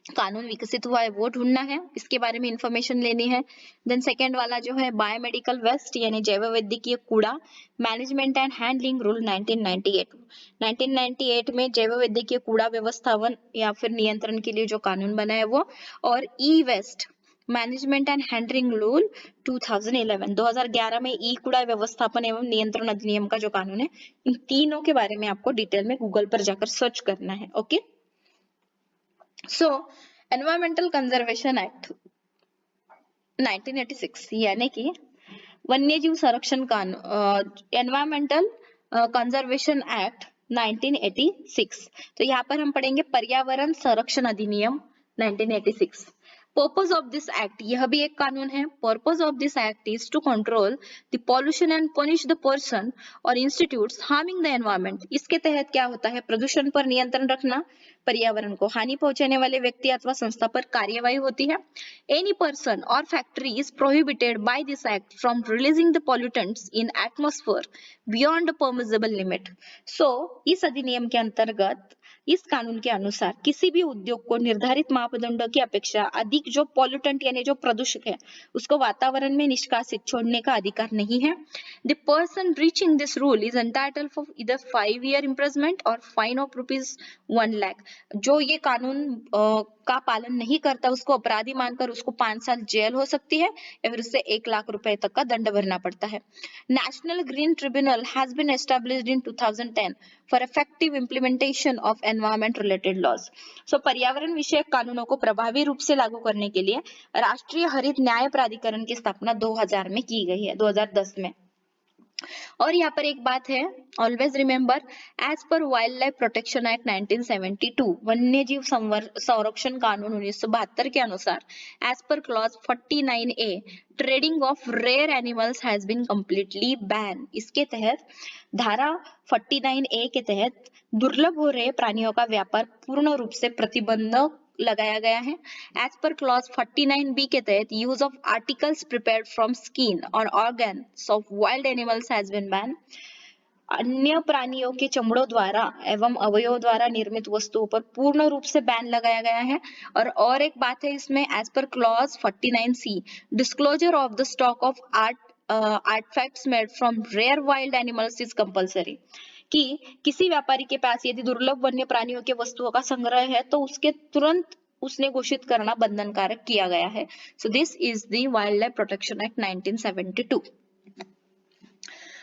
कानून विकसित हुआ है वो ढूंढना है, इसके बारे में इंफॉर्मेशन लेनी है। देन सेकेंड वाला जो है बायोमेडिकल वेस्ट यानी जैव वैद्यकीय कूड़ा, मैनेजमेंट एंड हैंडलिंग रूल 1998 में जैव वैद्यकीय कूड़ा व्यवस्थापन या फिर नियंत्रण के लिए जो कानून बना है वो, और e waste management and handling rule 2011 में ई कूड़ा व्यवस्थापन एवं नियंत्रण अधिनियम का जो कानून है, इन तीनों के बारे में आपको डिटेल में गूगल पर जाकर सर्च करना है। ओके, सो एनवायरमेंटल कंजर्वेशन एक्ट 1986 यानी कि वन्यजीव संरक्षण कानून, एनवायरमेंटल कंजर्वेशन एक्ट 1986। तो यहाँ पर हम पढ़ेंगे पर्यावरण संरक्षण अधिनियम 1986। पर्पस ऑफ दिस एक्ट, यह भी एक कानून है। Purpose of this act is to control the pollution and punish the person और इंस्टीट्यूट्स हार्मिंग द एनवायरमेंट। इसके तहत क्या होता है? प्रदूषण पर नियंत्रण रखना, पर्यावरण को हानि पहुंचाने वाले व्यक्ति अथवा संस्था पर कार्यवाही होती है। एनी पर्सन और factory is prohibited by this act from releasing the pollutants in atmosphere beyond the permissible limit. So इस अधिनियम के अंतर्गत, इस कानून के अनुसार किसी भी उद्योग को निर्धारित मापदंडों की अपेक्षा अधिक जो पॉल्यूटेंट यानी जो प्रदूषक है उसको वातावरण में निष्कासित छोड़ने का अधिकार नहीं है। The person breaching this rule is entitled for either 5 year imprisonment और फाइन ऑफ ₹1 लाख। जो ये कानून का पालन नहीं करता उसको अपराधी मानकर उसको 5 साल जेल हो सकती है या फिर उससे 1 लाख रुपए तक का दंड भरना पड़ता है। National Green Tribunal has been established in 2010 for effective implementation of environment related laws. So पर्यावरण विषयक कानूनों को प्रभावी रूप से लागू करने के लिए राष्ट्रीय हरित न्याय प्राधिकरण की स्थापना 2000 में की गई है, 2010 में। और यहाँ पर एक बात है, always remember, as per wildlife protection act 1972, वन्यजीव संरक्षण कानून 1972 के अनुसार, as per clause 49A, trading of rare animals has been completely ban. इसके तहत धारा 49A के तहत दुर्लभ हो रहे प्राणियों का व्यापार पूर्ण रूप से प्रतिबंध लगाया गया है। एज पर क्लॉज 49B के तहत use of articles prepared from skin और organs of wild animals has been ban. अन्य प्राणियों के चमड़ों द्वारा एवं अवयवों द्वारा निर्मित वस्तुओं पर पूर्ण रूप से बैन लगाया गया है। और एक बात है इसमें, as per clause 49C, disclosure of the stock of artifacts made from rare wild animals is compulsory, कि किसी व्यापारी के पास यदि दुर्लभ वन्य प्राणियों के वस्तुओं का संग्रह है तो उसके तुरंत उसने घोषित करना बंधनकारक किया गया है। So this is the wild life protection act 1972।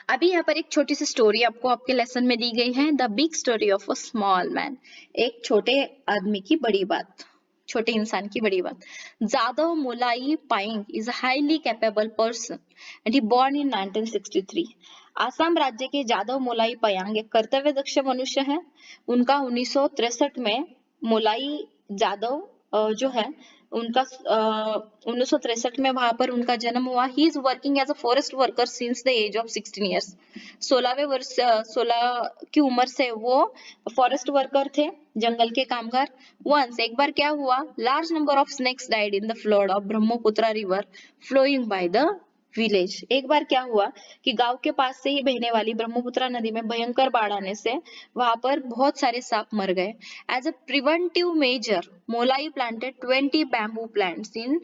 अभी यहाँ पर एक छोटी सी स्टोरी आपको आपके लेसन में दी गई है, the big story of a small man. एक छोटे आदमी की बड़ी बात, छोटे इंसान की बड़ी बात। Jadav Molai Payeng is a highly capable person and he born in 1963। Assam राज्य के जादव मोलाई पायांग एक कर्तव्य दक्ष मनुष्य है। उनका 1963 में मोलाई जादव जो है उनका 1963 में वहां पर उनका जन्म हुआ। He is working as a forest worker since the age of 16 years. 16 की उम्र से वो फॉरेस्ट वर्कर थे, जंगल के कामगार। वंस एक बार क्या हुआ, large number of snakes died in the flood of Brahmaputra river flowing by the village. एक बार क्या हुआ कि गांव के पास से ही बहने वाली ब्रह्मपुत्र नदी में भयंकर बाढ़ आने से वहां पर बहुत सारे सांप मर गए। As a preventive measure Molai planted 20 bamboo plants in,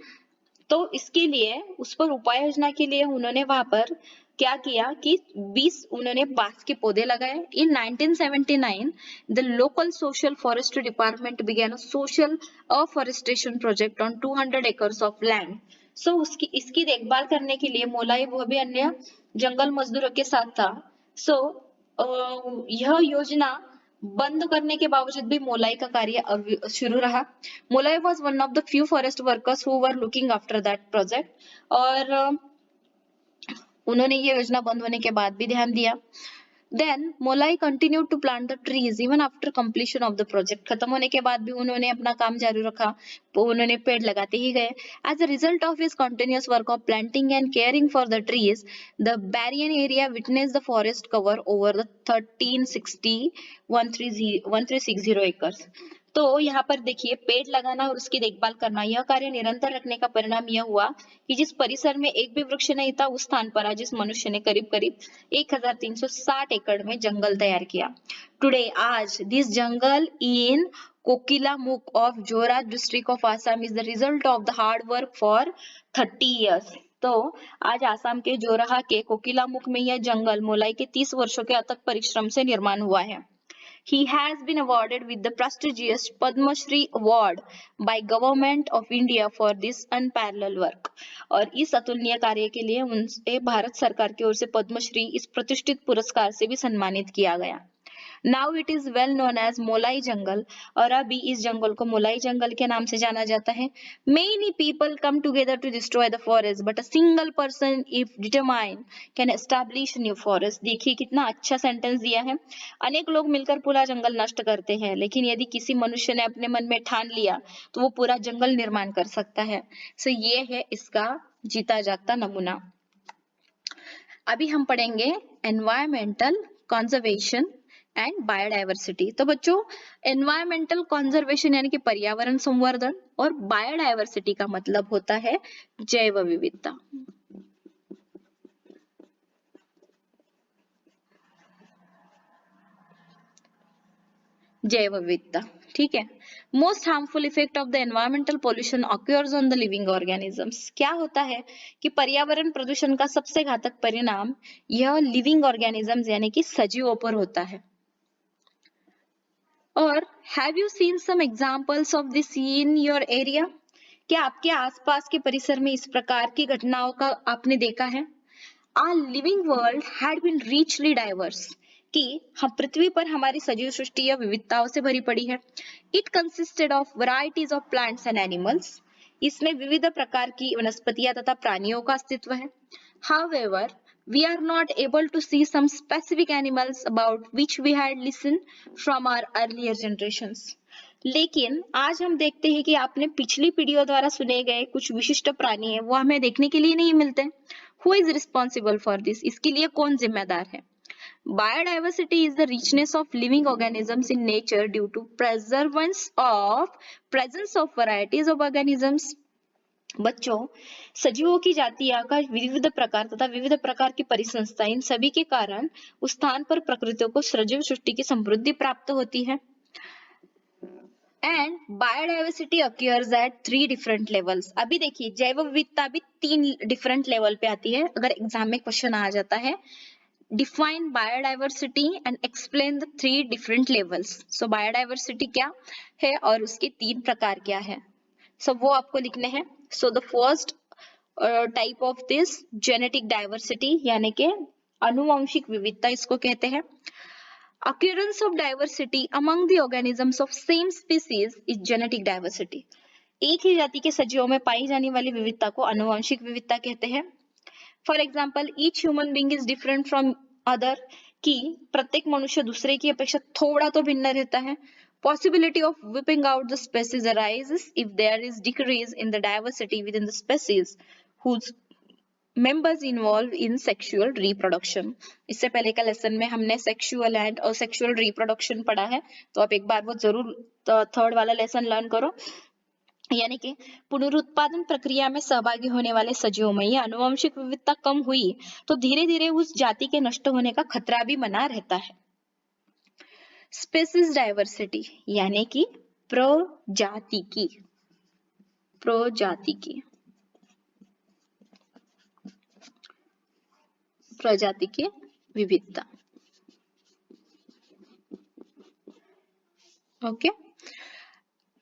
तो इसके लिए उस पर उपाय योजना के लिए उन्होंने वहां पर क्या किया कि 20 उन्होंने बांस के पौधे लगाए। In 1979 the local social forestry department began a social afforestation project on 200 acres of land. So उसकी इसकी देखभाल करने के लिए मोलाई वो भी अन्य जंगल मजदूरों के साथ था। सो यह योजना बंद करने के बावजूद भी मोलाई का कार्य शुरू रहा। Molai was one of the few forest workers who were looking after that project. और उन्होंने ये योजना बंद होने के बाद भी ध्यान दिया। Then Molai continued to plant the trees even after completion of the project. खत्म होने के बाद भी उन्होंने अपना काम जारी रखा, तो उन्होंने पेड़ लगाते ही गए। As a result of his continuous work of planting and caring for the trees, the barren area witnessed the forest cover over the 1360 acres. तो यहाँ पर देखिए पेड़ लगाना और उसकी देखभाल करना यह कार्य निरंतर रखने का परिणाम यह हुआ कि जिस परिसर में एक भी वृक्ष नहीं था उस स्थान पर आज इस मनुष्य ने करीब करीब 1360 एकड़ में जंगल तैयार किया। टुडे आज this jungle in Kokilamukh of Jorhat district of Assam is the result of the hard work for 30 years। तो आज आसाम के जोरहाट के कोकिलामुख में यह जंगल मोलाई के 30 वर्षों के अथक परिश्रम से निर्माण हुआ है। He has been awarded with the prestigious Padma Shri Award by Government of India for this unparalleled work। और इस अतुलनीय कार्य के लिए उनसे भारत सरकार की ओर से पद्मश्री इस प्रतिष्ठित पुरस्कार से भी सम्मानित किया गया। Now it is well known as मोलाई जंगल, और अभी इस जंगल को मोलाई जंगल के नाम से जाना जाता है। Many people come together to destroy the forest, but a single person, if determined, can establish new forest। देखिए कितना अच्छा सेंटेंस दिया है। अनेक लोग मिलकर पूरा जंगल नष्ट करते हैं, लेकिन यदि किसी मनुष्य ने अपने मन में ठान लिया तो वो पूरा जंगल निर्माण कर सकता है। सो ये है इसका जीता जागता नमूना। अभी हम पढ़ेंगे एनवायरमेंटल कंजर्वेशन एंड बायोडाइवर्सिटी। तो बच्चों एनवायरमेंटल कंजर्वेशन यानी कि पर्यावरण संवर्धन और बायोडाइवर्सिटी का मतलब होता है जैव विविधता। जैव विविधता, ठीक है। Most harmful effect of the environmental pollution occurs on the living organisms. क्या होता है कि पर्यावरण प्रदूषण का सबसे घातक परिणाम यह लिविंग ऑर्गेनिजम्स यानी कि सजीवों पर होता है। और have you seen some examples of this in your area? क्या आपके आसपास के परिसर में इस प्रकार की घटनाओं का आपने देखा है? Our living world had been richly diverse, कि हम पृथ्वी पर हमारी सजीव सृष्टि या विविधताओं से भरी पड़ी है। It consisted of varieties of plants and animals। इसमें विविध प्रकार की वनस्पतियां तथा प्राणियों का अस्तित्व है। However, we are not able to see some specific animals about which we had listened from our earlier generations। लेकिन आज हम देखते हैं कि आपने पिछली पीढ़ियों द्वारा सुने गए कुछ विशिष्ट प्राणी हैं, वो हमें देखने के लिए नहीं मिलते। Who is responsible for this? इसके लिए कौन जिम्मेदार है? Biodiversity is the richness of living organisms in nature due to presence of varieties of organisms। बच्चों सजीवों की जातियां का विविध प्रकार तथा विविध प्रकार की परिसंस्था, इन सभी के कारण उस स्थान पर प्रकृति को सजीव सृष्टि की समृद्धि प्राप्त होती है। And biodiversity occurs at 3 different levels. अभी देखिए जैव विविधता भी 3 डिफरेंट लेवल पे आती है। अगर एग्जाम में क्वेश्चन आ जाता है define biodiversity and explain the 3 different levels. So biodiversity क्या है और उसके 3 प्रकार क्या है, सो वो आपको लिखने हैं। So the first type of this genetic diversity यानी कि आनुवंशिक विविधता इसको कहते हैं। Occurrence of diversity among the organisms of same species is genetic diversity। एक ही जाति के सजीवों में पाई जाने वाली विविधता को आनुवंशिक विविधता कहते हैं। For example each human being is different from other, कि प्रत्येक मनुष्य दूसरे की अपेक्षा थोड़ा तो भिन्न रहता है। Possibility of wiping out the species arises if there is decrease in the diversity within the species whose members involved in sexual reproduction। इससे पहले का लेसन में हमने सेक्सुअल एंड और सेक्सुअल रिप्रोडक्शन पढ़ा है, तो आप एक बार वो जरूर थर्ड वाला लेसन लर्न करो। यानी कि पुनरुत्पादन प्रक्रिया में सहभागी होने वाले सजीवों में यह आनुवंशिक विविधता कम हुई तो धीरे धीरे उस जाति के नष्ट होने का खतरा भी बना रहता है। स्पेसीज डाइवर्सिटी यानी कि प्रजातिकी प्रजाति की विविधता। Okay,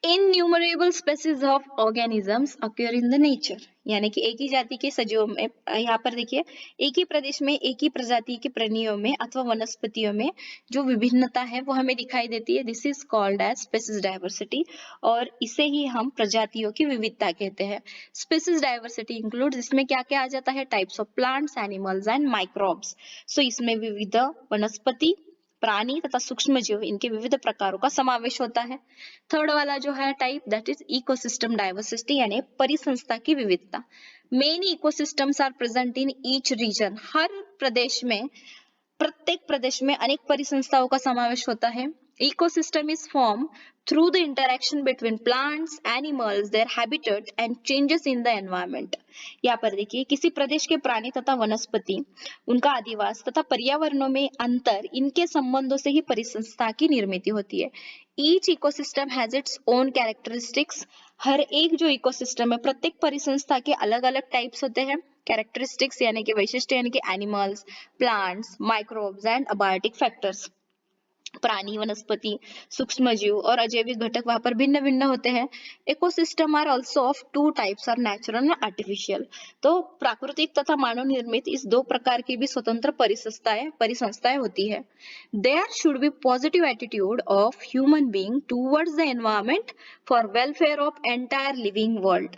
innumerable species of organisms acquire in the nature, यानी कि एक ही जाति के सजीवों में, यहाँ पर देखिए एक ही प्रदेश में एक ही प्रजाति के प्राणियों में अथवा वनस्पतियों में जो विभिन्नता है वो हमें दिखाई देती है। This is called as species diversity, और इसे ही हम प्रजातियों की विविधता कहते हैं। स्पेसीज डाइवर्सिटी इंक्लूड, इसमें क्या क्या आ जाता है, types of plants, animals and microbes. So इसमें विविध वनस्पति, प्राणी तथा सूक्ष्म जीव, इनके विविध प्रकारों का समावेश होता है। थर्ड वाला जो है type, that is ecosystem diversity, यानी परिसंस्था की विविधता। Many ecosystems are present in each region, हर प्रदेश में, प्रत्येक प्रदेश में अनेक परिसंस्थाओं का समावेश होता है। Ecosystem is form through the interaction between plants, animals, their habitat and changes in the environment. यहाँ पर देखिए किसी प्रदेश के प्राणी तथा वनस्पति, उनका अधिवास तथा पर्यावरणों में अंतर, इनके संबंधों से ही परिसंस्था की निर्मित होती है। Each ecosystem has its own characteristics, हर एक जो इकोसिस्टम है, प्रत्येक परिसंस्था के अलग अलग टाइप्स होते हैं। कैरेक्टरिस्टिक्स यानी कि वैशिष्ट्य, यानी कि animals, plants, microbes and abiotic factors, प्राणी, वनस्पति, सूक्ष्म जीव और अजैविक घटक वहां पर भिन्न भिन्न होते हैं। Ecosystem are also of two types, are natural and artificial. तो प्राकृतिक तथा मानव निर्मित इस दो प्रकार की भी स्वतंत्र परिसंस्थाएं होती है। There should be positive attitude of human being towards the environment for welfare of entire living world.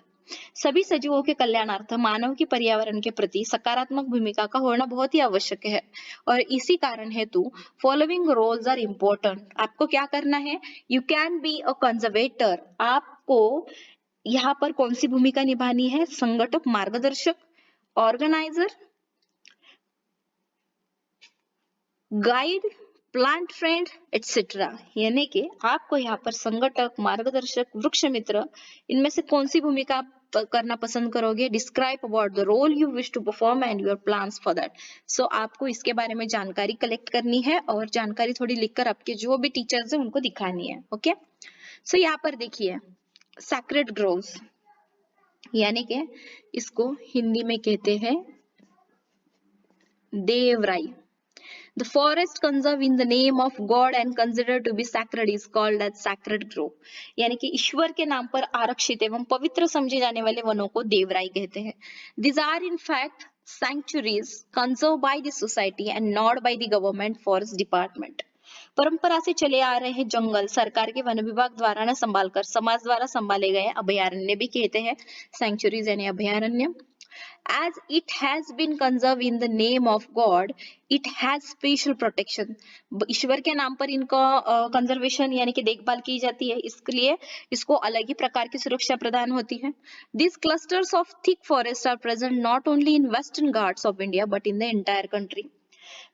सभी सजीवों के कल्याणार्थ मानव की पर्यावरण के प्रति सकारात्मक भूमिका का होना बहुत ही आवश्यक है, और इसी कारण हेतु फॉलोइंग रोल्स आर इम्पोर्टेंट। आपको क्या करना है, you can be a conservator, आपको यहाँ पर कौन सी भूमिका निभानी है, संगठक, मार्गदर्शक, organiser, guide, plant friend etcetera. यानी कि आपको यहाँ पर संगठक, मार्गदर्शक, वृक्ष मित्र, इनमें से कौन सी भूमिका आप करना पसंद करोगे। Describe about the role you wish to perform and your plans for that. So आपको इसके बारे में जानकारी कलेक्ट करनी है और जानकारी थोड़ी लिखकर आपके जो भी टीचर्स हैं उनको दिखानी है। ओके, सो यहाँ पर देखिए सैक्रेड ग्रोव्स, यानी कि इसको हिंदी में कहते हैं देवराई। The forest conserved in the name of God and considered to be sacred is called as sacred grove. यानी कि ईश्वर के नाम पर आरक्षित एवं पवित्र समझे जाने वाले वनों को देवराई कहते हैं। These are in fact sanctuaries conserved by the society and not by the government forest department. परंपरा से चले आ रहे हैं जंगल सरकार के वन विभाग द्वारा न संभालकर समाज द्वारा संभाले गए अभयारण्य भी कहते हैं, सैंक्चुरीज यानी अभयारण्य। As it has been conserved in the name of God, it has special protection. ईश्वर के नाम पर इनका कंजर्वेशन यानी कि देखभाल की जाती है, इसके लिए इसको अलग ही प्रकार की सुरक्षा प्रदान होती है। These clusters of thick forests are present not only in Western Ghats of India but in the entire country.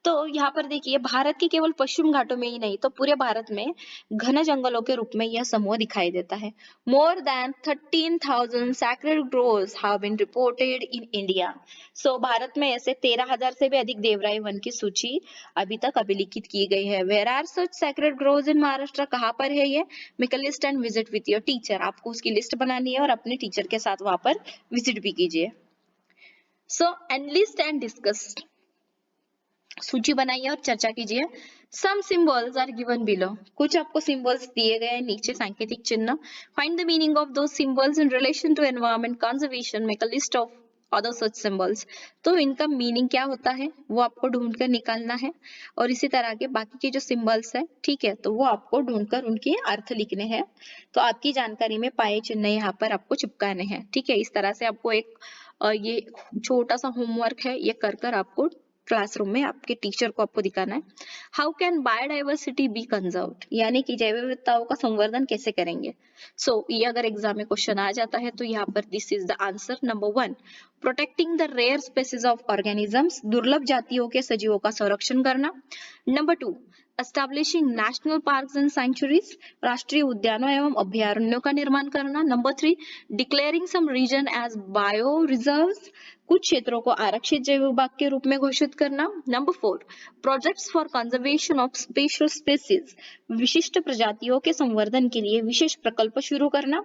तो यहाँ पर देखिए भारत के केवल पश्चिम घाटों में ही नहीं तो पूरे भारत में घने जंगलों के रूप में यह समूह दिखाई देता है। More than 13,000 sacred groves have been reported in India. So भारत में ऐसे 13,000 से भी अधिक देवराई वन की सूची अभी तक अभिलिखित की गई है। Where are such sacred groves in Maharashtra, कहाँ पर है ये, make a list and visit with your teacher. आपको उसकी लिस्ट बनानी है और अपने टीचर के साथ वहां पर विजिट भी कीजिए। सो एनलिस्ट एंड डिस्कस, सूची बनाइए और चर्चा कीजिए। Some symbols are given below, कुछ आपको सिंबल्स दिए गए हैं नीचे, सांकेतिक चिन्ह। Find the meaning of those symbols in relation to environment conservation, make a list of other such symbols. तो इनका मीनिंग क्या होता है वो आपको ढूंढकर निकालना है, और इसी तरह के बाकी के जो सिंबल्स है, ठीक है, तो वो आपको ढूंढकर उनके अर्थ लिखने हैं। तो आपकी जानकारी में पाए चिन्ह यहाँ पर आपको चिपकाने हैं, ठीक है। इस तरह से आपको एक ये छोटा सा होमवर्क है, ये कर आपको क्लासरूम में आपके टीचर को आपको दिखाना है। How can biodiversity be conserved, यानी कि जैव विविधताओं का संवर्धन कैसे करेंगे। सो ये अगर एग्जाम में क्वेश्चन आ जाता है तो यहाँ पर this is the answer. Number 1, protecting the rare species of organisms, दुर्लभ जातियों के सजीवों का संरक्षण करना। Number 2, establishing national parks and sanctuaries, राष्ट्रीय उद्यानों एवं अभयारण्यों का निर्माण करना। Number 3, declaring some region as bio reserves, कुछ क्षेत्रों को आरक्षित जैव विभाग के रूप में घोषित करना। Number 4, projects for Conservation of special species, विशिष्ट प्रजातियों के संवर्धन के लिए विशेष प्रकल्प शुरू करना।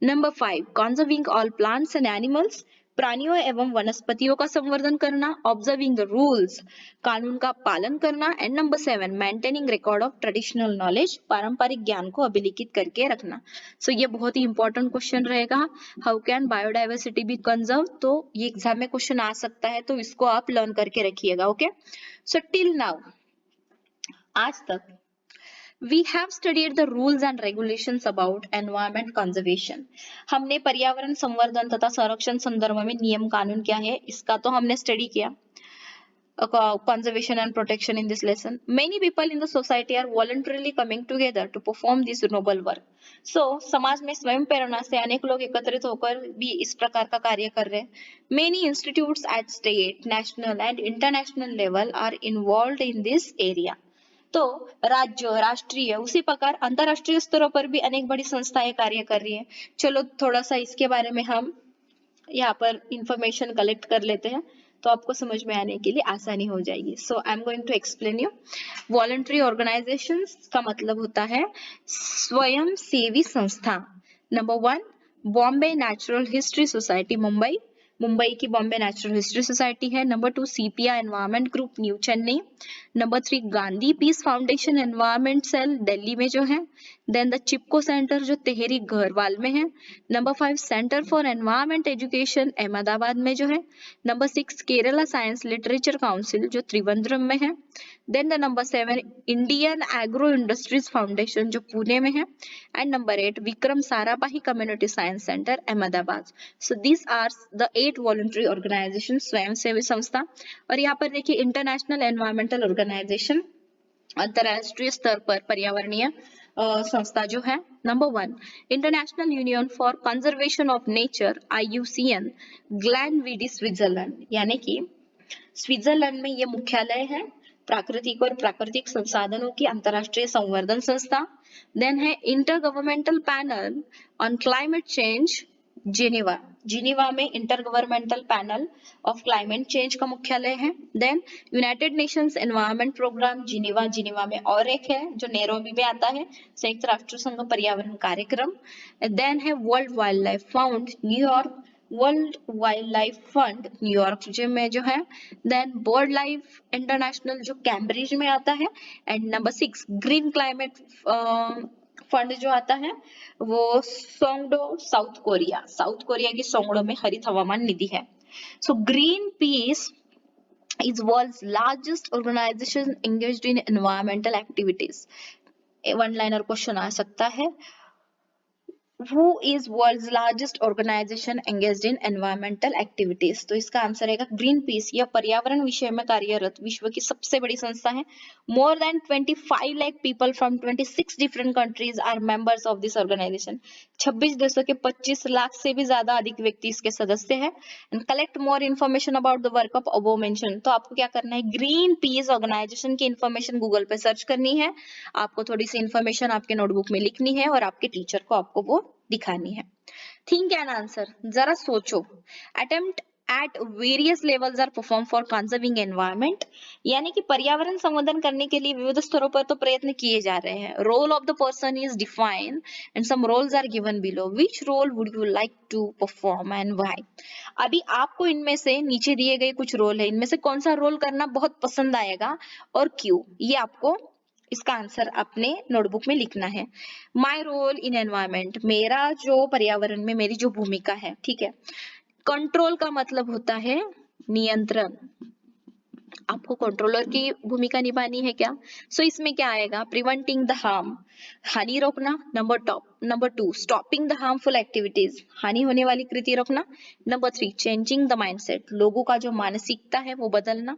Number 5, conserving all plants and animals, प्राणियों एवं वनस्पतियों का संवर्धन करना, ऑब्जर्विंग द रूल्स, कानून का पालन करना, and number 7 maintaining record of traditional knowledge, पारंपरिक ज्ञान को अभिलिखित करके रखना। सो ये बहुत ही इंपॉर्टेंट क्वेश्चन रहेगा। How can biodiversity B conserve, तो ये एग्जाम में क्वेश्चन आ सकता है, तो इसको आप लर्न करके रखिएगा। ओके, सो टिल नाउ, आज तक We have studied the rules and regulations about environment conservation. हमने पर्यावरण संवर्धन तथा संरक्षण संदर्भ में नियम कानून क्या है इसका तो हमने स्टडी किया। Conservation and protection in this lesson. Many people in the society are voluntarily coming together to perform this noble work. So समाज में स्वयं प्रेरणा से अनेक लोग एकत्रित होकर भी इस प्रकार का कार्य कर रहे हैं। Many institutes at state, national and international level are involved in this area. तो राज्य, राष्ट्रीय, उसी प्रकार अंतरराष्ट्रीय स्तरों पर भी अनेक बड़ी संस्थाएं कार्य कर रही हैं। चलो थोड़ा सा इसके बारे में हम यहाँ पर इंफॉर्मेशन कलेक्ट कर लेते हैं, तो आपको समझ में आने के लिए आसानी हो जाएगी। So I am going to explain you. Voluntary organisations का मतलब होता है स्वयं सेवी संस्था। Number 1 Bombay Natural History Society Mumbai, Mumbai की बॉम्बे नेचुरल हिस्ट्री सोसाइटी है। Number 2 CPI environment group new Chennai. Number 3 Gandhi peace foundation environment cell Delhi में जो है। देन द चिपको सेंटर जो तेहरी गढ़वाल में है। Number 5 centre for environment education Ahmedabad में जो है। Number 6 Kerala science literature council जो त्रिवेंद्रम में है। Then the number 7 Indian agro industries foundation जो पुणे में है। And number 8 Vikram Sarabhai community science centre Ahmedabad. So this are the 8 voluntary organisation, स्वयं सेवी संस्था। और यहाँ पर देखिए इंटरनेशनल एनवायरमेंटल ऑर्गेनाइजेशन, अंतरराष्ट्रीय स्तर पर पर्यावरणीय संस्था जो है। Number 1 International Union for Conservation of Nature IUCN Glanvidi Switzerland, यानी कि स्विट्जरलैंड में ये मुख्यालय है। प्राकृतिक और प्राकृतिक संसाधनों की अंतरराष्ट्रीय संवर्धन संस्था। देन है Intergovernmental Panel on Climate Change Geneva, Geneva में Intergovernmental Panel of Climate Change का मुख्यालय है। Then United Nations Environment Programme Geneva, Geneva में और एक है जो नैरोबी में आता है, संयुक्त राष्ट्र संघ पर्यावरण कार्यक्रम। देन है World Wildlife found New York, World Wildlife Fund New York में जो है। देन बर्ड लाइफ इंटरनेशनल जो कैम्ब्रिज में आता है। And number 6 Green Climate Fund जो आता है वो Songdo South Korea, South Korea की सोंगडो में हरित हवामान निधि है। So Greenpeace is world's largest organization engaged in environmental activities. वन लाइनर क्वेश्चन आ सकता है, Who is world's largest organization engaged in environmental activities? तो इसका आंसर रहेगा ग्रीन पीस। यह पर्यावरण विषय में कार्यरत विश्व की सबसे बड़ी संस्था है। More than 25 lakh people from 26 different countries are members of this organization. 26 देशों के 25 लाख से भी ज्यादा अधिक व्यक्ति इसके सदस्य हैं। And collect more information about the work of above mentioned. तो आपको क्या करना है, ग्रीन पीस ऑर्गेनाइजेशन की इंफॉर्मेशन गूगल पे सर्च करनी है, आपको थोड़ी सी इंफॉर्मेशन आपके नोटबुक में लिखनी है और आपके टीचर को आपको वो दिखानी है। थिंक एंड आंसर, जरा सोचो। Attempt at various levels are perform for conserving environment, यानी कि पर्यावरण संवर्धन करने के लिए विविध स्तरों पर तो प्रयत्न किए जा रहे हैं। Role of the person is defined and some roles are given below. Which role would you like to perform and why? अभी आपको इनमें से नीचे दिए गए कुछ रोल है, इनमें से कौन सा रोल करना बहुत पसंद आएगा और क्यों, ये आपको इसका आंसर अपने नोटबुक में लिखना है। माय रोल इन एनवायरमेंट, मेरा जो पर्यावरण में मेरी जो भूमिका है, ठीक है। कंट्रोल का मतलब होता है नियंत्रण, आपको कंट्रोलर की भूमिका निभानी है क्या? सो इसमें क्या आएगा, प्रिवेंटिंग द हार्म, हानि रोकना। Number 2 stopping the harmful activities, हानि होने वाली कृति रोकना। नंबर 3 चेंजिंग द माइंडसेट, लोगों का जो मानसिकता है वो बदलना।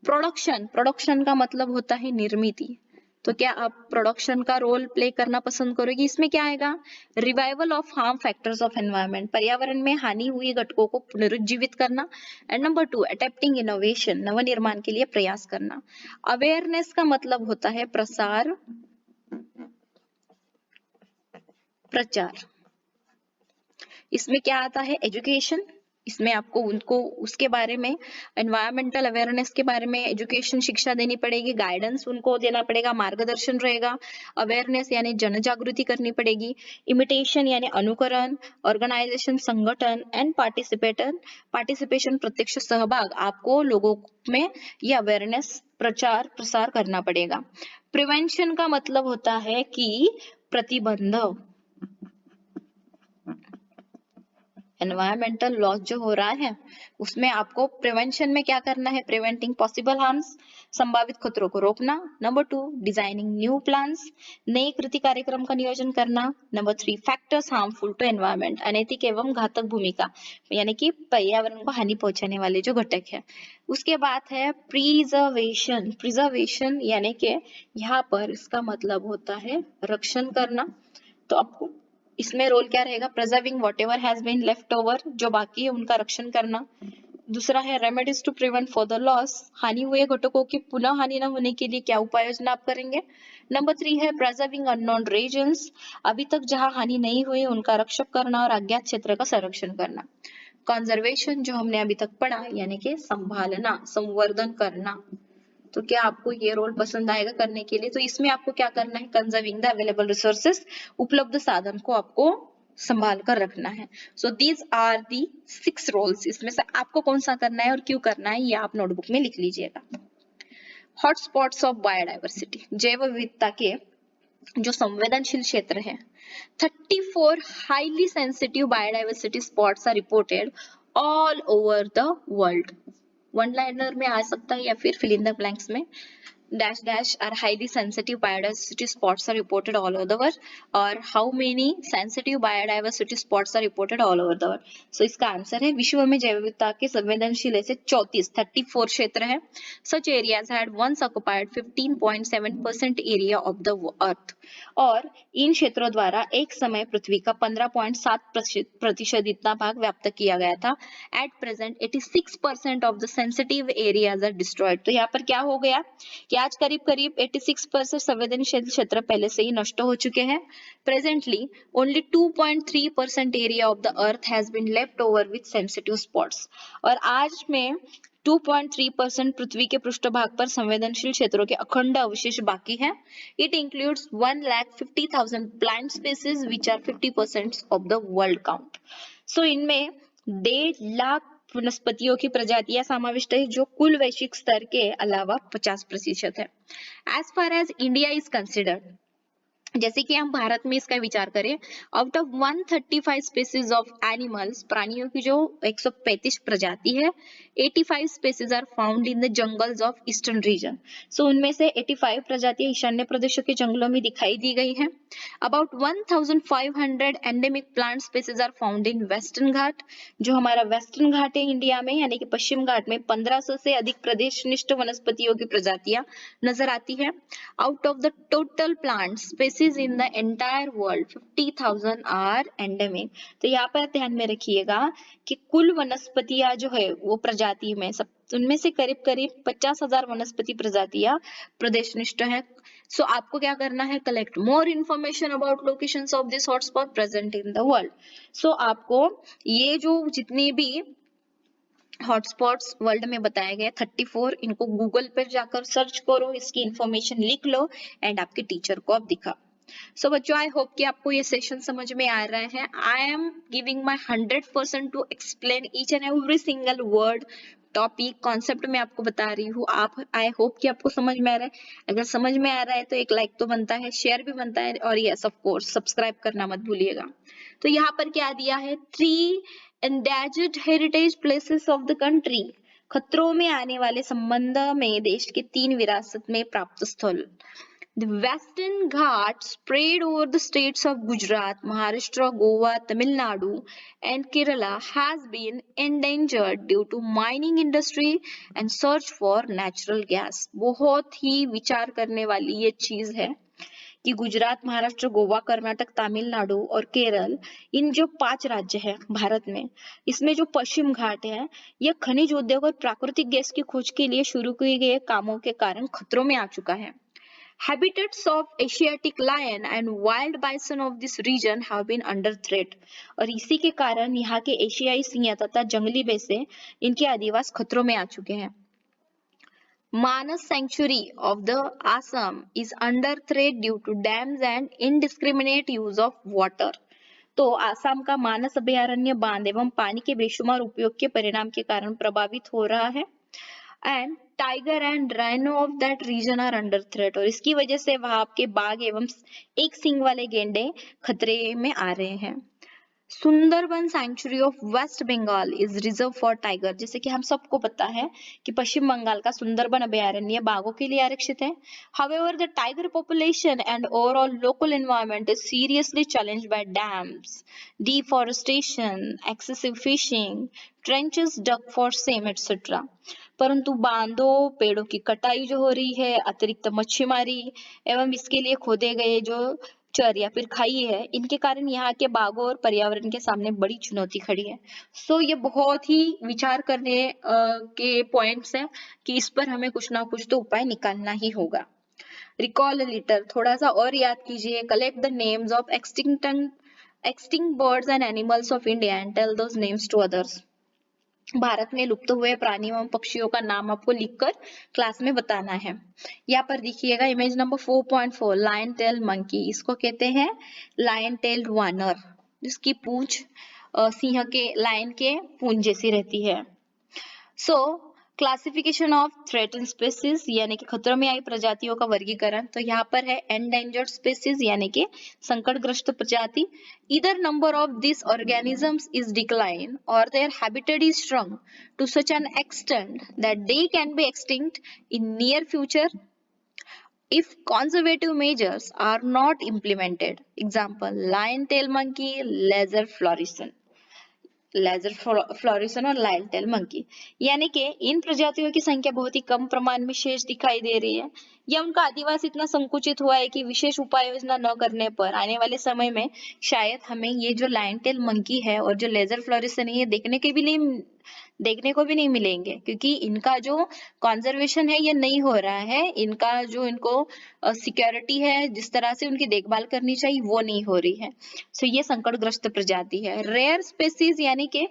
प्रोडक्शन का मतलब होता है निर्मित, तो क्या आप प्रोडक्शन का रोल प्ले करना पसंद करोगे? इसमें क्या आएगा, revival of harm factors of environment, पर्यावरण में हानि हुई घटकों को पुनरुज्जीवित करना। And number 2 adapting innovation, Navnirman के लिए प्रयास करना। अवेयरनेस का मतलब होता है प्रचार। इसमें क्या आता है, एजुकेशन, इसमें आपको उनको उसके बारे में एनवायरमेंटल अवेयरनेस के बारे में एजुकेशन शिक्षा देनी पड़ेगी, गाइडेंस उनको देना पड़ेगा, मार्गदर्शन रहेगा, अवेयरनेस यानी जन जागृति करनी पड़ेगी, इमिटेशन यानी अनुकरण, ऑर्गेनाइजेशन संगठन एंड पार्टिसिपेशन प्रत्यक्ष सहभाग, आपको लोगों में ये अवेयरनेस प्रचार प्रसार करना पड़ेगा। प्रिवेंशन का मतलब होता है कि प्रतिबंध। एनवायरमेंटल लॉस जो हो रहा है उसमें आपको प्रिवेंशन में क्या करना है, प्रिवेंटिंग पॉसिबल हार्म्स, संभावित खतरों को रोकना। नंबर 2, डिजाइनिंग न्यू प्लान्स, नई कृति कार्यक्रम का नियोजन करना। Number 3, factors harmful to environment, अनैतिक एवं घातक भूमिका यानी कि पर्यावरण को हानि पहुंचाने वाले जो घटक है। उसके बाद है प्रिजर्वेशन। प्रिजर्वेशन यानी कि यहाँ पर इसका मतलब होता है रक्षण करना। तो आपको इसमें रोल क्या रहेगा, preserving whatever has been left over, जो बाकी है उनका रक्षण करना। दूसरा है remedies to prevent further loss, हानि हुए घटकों की पुनः हानि न होने के लिए क्या उपाय योजना आप करेंगे। नंबर 3 है प्रिजर्विंग अननोन रीजन्स, अभी तक जहां हानि नहीं हुई उनका रक्षक करना और अज्ञात क्षेत्र का संरक्षण करना। कंजर्वेशन जो हमने अभी तक पढ़ा यानी कि संभालना, संवर्धन करना। तो क्या आपको ये रोल पसंद आएगा करने के लिए, तो इसमें आपको क्या करना है, कंजर्विंग द अवेलेबल रिसोर्सेस, उपलब्ध साधन को आपको संभाल कर रखना है। So these are the 6 roles, इसमें से आपको कौन सा करना है और क्यों करना है ये आप नोटबुक में लिख लीजिएगा। हॉटस्पॉट्स ऑफ बायोडाइवर्सिटी, जैव विविधता के जो संवेदनशील क्षेत्र है, 34 highly sensitive biodiversity spots are reported all over the world. One liner में आ सकता है या फिर फिल इन द ब्लैंक्स में dash dash are highly sensitive biodiversity spots are reported all over the world, और how many sensitive biodiversity spots are reported all over the world। so इसका answer है विश्व में जैव विविधता के संवेदनशील ऐसे 34 क्षेत्र है। such areas had once occupied 15.7% area of the earth, और इन क्षेत्रों द्वारा एक समय पृथ्वी का 15.7% इतना भाग व्याप्त किया गया था। at present 86% of the sensitive areas are destroyed। तो यहाँ पर क्या हो गया कि आज करीब करीब 86% संवेदनशील क्षेत्र पहले से ही नष्ट हो चुके हैं। Presently only 2.3% area of the earth has been left over with sensitive spots, और आज में 2.3% पृथ्वी के पृष्ठभाग पर संवेदनशील क्षेत्रों के अखंड अवशेष बाकी हैं। It includes 1,50,000 plant species which are 50% of the world count. So इनमें 1.5 लाख वनस्पतियों की प्रजातियां समाविष्ट है जो कुल वैश्विक स्तर के अलावा 50% है। As far as India is considered, जैसे कि हम भारत में इसका विचार करें, out of 135 species of animals, प्राणियों की जो 135 प्रजाति है, 85 species are found in the jungles of eastern region. So उनमें से 85 प्रजातियां ईशान्य प्रदेशों के जंगलों में दिखाई दी गई हैं। About 1500 endemic plant species are found in western घाट, जो हमारा वेस्टर्न घाट है इंडिया में यानी कि पश्चिम घाट में 1500 से अधिक प्रदेशनिष्ठ वनस्पतियों की प्रजातियां नजर आती है। Out of the total plant species in the entire world 50,000 are endemic। तो यहाँ पर ध्यान में रखिएगा कि कुल वनस्पतियां जो है वो प्रजाति में सब उनमें से करीब करीब 50,000 वनस्पति प्रजातियां प्रदेशनिष्ठ है। सो आपको क्या करना है, collect more information about locations of this hotspot present in the world. So आपको ये जो जितनी भी हॉटस्पॉट्स वर्ल्ड में बताए गए 34, इनको गूगल पर जाकर सर्च करो, इसकी इंफॉर्मेशन लिख लो एंड आपके टीचर को आप दिखाओ। सो बच्चों, आई होप कि आपको ये सेशन समझ में आ रहा है। I am giving my 100% to explain each and every single word, topic, concept मैं आपको बता रही हूँ। आप आई होप कि आपको समझ में आ रहा है। अगर समझ में आ रहा है तो एक लाइक तो बनता है, शेयर भी बनता है, और यस ऑफ कोर्स सब्सक्राइब करना मत भूलिएगा। तो यहाँ पर क्या दिया है, 3 endangered heritage places of the country, खतरों में आने वाले संबंध में देश के 3 विरासत में प्राप्त स्थल। The Western Ghats spread over the states of Gujarat, Maharashtra, Goa, Tamil Nadu and Kerala has been endangered due to mining industry and search for natural gas। बहुत ही विचार करने वाली ये चीज है कि गुजरात, महाराष्ट्र, गोवा, कर्नाटक, तमिलनाडु और केरल, इन जो 5 राज्य है भारत में, इसमें जो पश्चिम घाट है, यह खनिज उद्योग और प्राकृतिक गैस की खोज के लिए शुरू किए गए कामों के कारण खतरों में आ चुका है। Habitats of Asiatic lion and wild bison of this region have been under threat. और इसी के कारण यहाँ के एशियाई सिंह तथा जंगली भैंसे इनके अधिवास खतरों में आ चुके हैं. Manas Sanctuary of the Assam is under threat due to dams and indiscriminate use of water. तो आसाम का मानस अभयारण्य बांध एवं पानी के बेशुमार उपयोग के परिणाम के कारण प्रभावित हो रहा है. And tiger and rhino of that region are under threat. और इसकी वजह से वहां के बाघ एवं एक सींग वाले गेंडे खतरे में आ रहे हैं. Sundarban sanctuary of West Bengal is reserve for tiger. जैसे कि हम सबको पता है कि पश्चिम बंगाल का सुंदरबन अभयारण्य बाघों के लिए आरक्षित है. However, the tiger population and overall local environment is seriously challenged by dams, deforestation, excessive fishing, trenches dug for same, etc. परंतु बांधों, पेड़ों की कटाई जो हो रही है, अतिरिक्त मच्छीमारी एवं इसके लिए खोदे गए जो चर या फिर खाई है, इनके कारण यहाँ के बाघों और पर्यावरण के सामने बड़ी चुनौती खड़ी है. सो ये बहुत ही विचार करने के पॉइंट्स हैं कि इस पर हमें कुछ ना कुछ तो उपाय निकालना ही होगा. रिकॉल लिटर, थोड़ा सा और याद कीजिए. Collect the names of extinct birds and animals of India and tell those names to others. Bharat में लुप्त हुए प्राणी एवं पक्षियों का नाम आपको लिखकर क्लास में बताना है. यहाँ पर देखिएगा image number 4.4 lion tail monkey. इसको कहते हैं लायन टेल्ड वानर, जिसकी पूंछ सिंह के लायन के पूंछ जैसी रहती है. सो क्लासिफिकेशन ऑफ थ्रेटन स्पेसीज यानी कि खतरों में आई प्रजातियों का वर्गीकरण. तो यहाँ पर है एंडेंजर्ड स्पेसीज यानी कि संकटग्रस्त प्रजाति. Either number of this organisms is decline और their habitat is shrunk to such an extent that they can be extinct in near future if conservative measures are not implemented. Example, lion tail monkey, lesser florisson. Lesser florican और lion tell monkey. यानी कि इन प्रजातियों की संख्या बहुत ही कम प्रमाण में शेष दिखाई दे रही है या उनका अधिवास इतना संकुचित हुआ है कि विशेष उपाय योजना न करने पर आने वाले समय में शायद हमें ये जो लायन टेल मंकी है और जो लेजर फ्लोरिसन है ये देखने को भी नहीं मिलेंगे, क्योंकि इनका जो कंजर्वेशन है ये नहीं हो रहा है. इनका जो इनको सिक्योरिटी है, जिस तरह से उनकी देखभाल करनी चाहिए वो नहीं हो रही है. सो ये संकटग्रस्त प्रजाति है. रेयर स्पेसीज यानी कि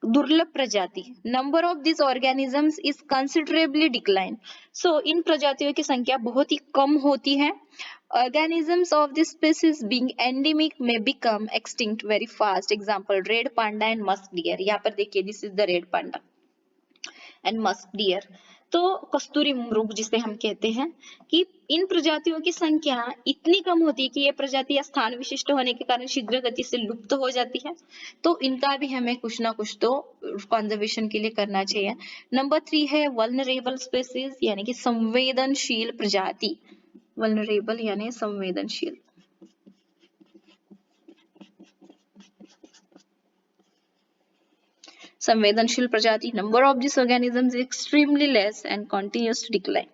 दुर्लभ प्रजाति. Number of this organisms is considerably decline. So इन प्रजातियों की संख्या बहुत ही कम होती है. Organisms of this species being endemic may become extinct very fast. Example, red panda and musk deer. यहाँ पर देखिए, this is the red panda and musk deer. तो कस्तूरी मृग जिसे हम कहते हैं कि इन प्रजातियों की संख्या इतनी कम होती है कि ये प्रजातियां स्थान विशिष्ट होने के कारण शीघ्र गति से लुप्त हो जाती है. तो इनका भी हमें कुछ ना कुछ तो कंजर्वेशन के लिए करना चाहिए. नंबर 3 है वल्नरेबल स्पेसीज यानी कि संवेदनशील प्रजाति. वल्नरेबल यानी संवेदनशील. संवेदनशील प्रजाति. Number of this organisms extremely less and continuous decline.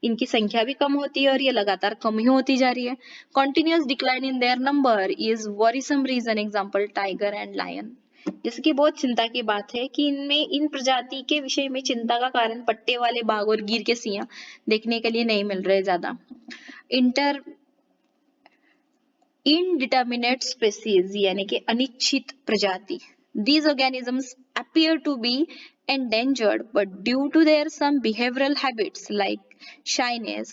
इनकी संख्या भी कम होती है और ये लगातार कम ही होती जा रही है. Continuous decline in their number is worrisome reason. Example, tiger and lion. जैसे कि बहुत चिंता की बात है कि इनमें इन प्रजाति के विषय में चिंता का कारण पट्टे वाले बाघ और गिर के सिंह देखने के लिए नहीं मिल रहे ज्यादा. इनडिटर्मिनेट स्पेसीज यानी कि अनिश्चित प्रजाति. These organisms appear to be endangered, but due to their some behavioral habits like shyness,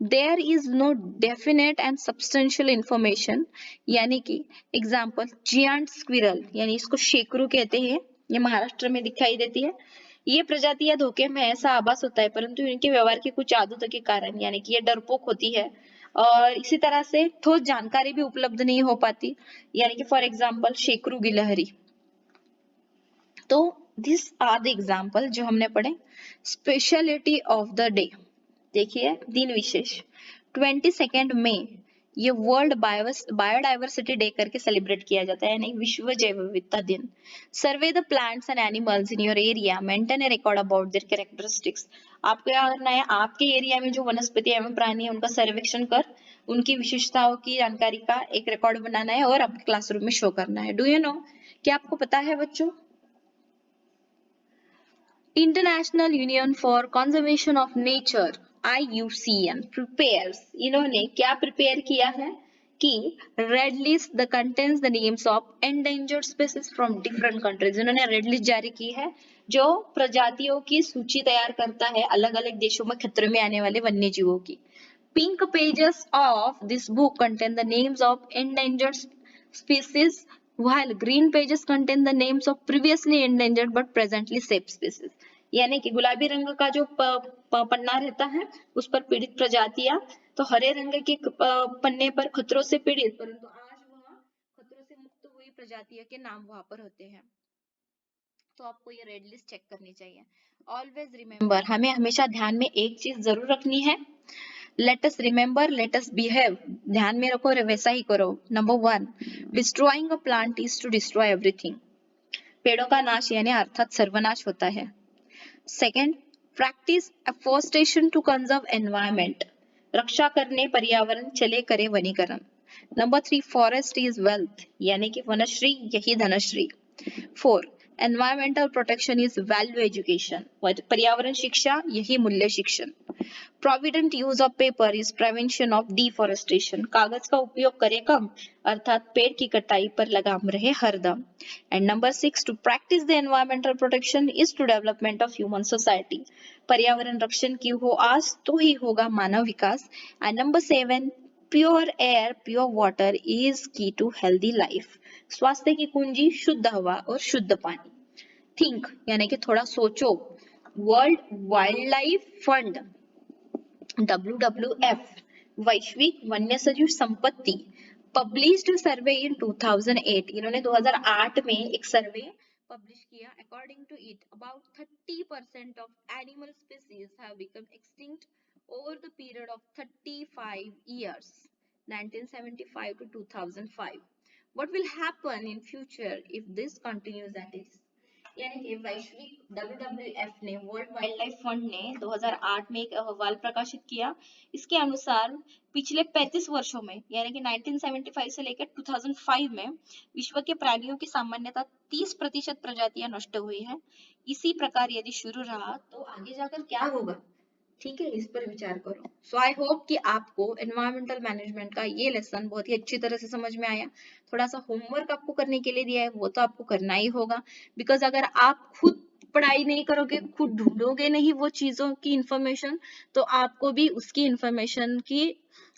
there is no definite and substantial information. यानी कि example, giant squirrel यानी इसको शेकरू कहते हैं, ये महाराष्ट्र में दिखाई देती है. ये प्रजातियां धोखे में ऐसा आभास होता है, परंतु इनके व्यवहार की कुछ आदतों के कारण यानी कि ये डरपोक होती है और इसी तरह से ठोस जानकारी भी उपलब्ध नहीं हो पाती. यानी कि फॉर एग्जाम्पल शेकरू गिलहरी. तो दिस आर द एग्जाम्पल जो हमने पढ़े. Speciality of the day. देखिए, दिन विशेष 22 मई ये वर्ल्ड बायोडाइवर्सिटी डे करके सेलिब्रेट किया जाता है, यानी विश्व जैव विविधता दिन. सर्वे the plants and animals in your area, maintain A record about their characteristics. आपको क्या करना है, आपके एरिया में जो वनस्पति एवं प्राणी है उनका सर्वेक्षण कर उनकी विशेषताओं की जानकारी का एक रिकॉर्ड बनाना है और अपने क्लासरूम में शो करना है. डू यू नो, क्या आपको पता है बच्चों, international Union for Conservation of Nature IUCN prepares, इन्होंने क्या प्रिपेयर किया है कि red list the contains the names of endangered species from different countries. इन्होंने रेड लिस्ट जारी की है जो प्रजातियों की सूची तैयार करता है अलग अलग देशों में खतरे में आने वाले वन्य जीवों की। Pink pages of this book contain the names of endangered species, while green pages contain the names of previously endangered but presently safe species. यानी कि गुलाबी रंग का जो पन्ना रहता है उस पर पीड़ित प्रजातियां, तो हरे रंग के पन्ने पर खतरों से पीड़ित परंतु आज वह खतरों से मुक्त हुई प्रजातियों के नाम वहां पर होते हैं। तो आपको ये रेड लिस्ट चेक करनी चाहिए। ऑलवेज रिमेम्बर, हमें हमेशा ध्यान में एक चीज जरूर रखनी है, let us remember, let us behave, ध्यान में रखो और वैसा ही करो। Number 1, destroying a plant is to destroy everything. पेड़ों का नाश यानी अर्थात सर्वनाश होता है। Second, practice afforestation to conserve environment. रक्षा करने पर्यावरण चले करे वनीकरण। नंबर 3, फॉरेस्ट इज वेल्थ, यानी कि वनश्री यही Dhanashree. 4, environmental protection is value education, पर्यावरण शिक्षा यही मूल्य शिक्षण। Provident use of paper is prevention of deforestation, कागज का उपयोग करें कम अर्थात पेड़ की कटाई पर लगाम रहे हरदम। And number 6, to practice the environmental protection is to development of human society, पर्यावरण रक्षण की हो आज तो ही होगा मानव विकास। And number 7, pure air pure water is key to healthy life, स्वास्थ्य की कुंजी शुद्ध हवा और शुद्ध पानी। थिंक यानी कि थोड़ा सोचो, world Wildlife fund WWF, वैश्विक वन्य सजीव संपत्ति, पब्लिश्ड सर्वे इन 2008, इन्होंने 2008 में एक सर्वे पब्लिश किया। According to it about 30% of animal species have become extinct over the period of 35 years, 1975 to 2005. What will happen in future if this continues at its, यानी कि वैश्विक WWF ने, वर्ल्ड वाइल्ड लाइफ फंड ने 2008 में एक अहवाल प्रकाशित किया। इसके अनुसार पिछले 35 वर्षों में यानी कि 1975 से लेकर 2005 में विश्व के प्राणियों की सामान्यतः 30% प्रजातियां नष्ट हुई हैं। इसी प्रकार यदि शुरू रहा तो आगे जाकर क्या होगा, ठीक है, इस पर विचार करो। सो आई होप कि आपको एनवायरमेंटल मैनेजमेंट का ये लेसन बहुत ही अच्छी तरह से समझ में आया। थोड़ा सा होमवर्क आपको करने के लिए दिया है, वो तो आपको करना ही होगा, बिकॉज अगर आप खुद पढ़ाई नहीं करोगे, खुद ढूंढोगे नहीं वो चीजों की इंफॉर्मेशन, तो आपको भी उसकी इंफॉर्मेशन की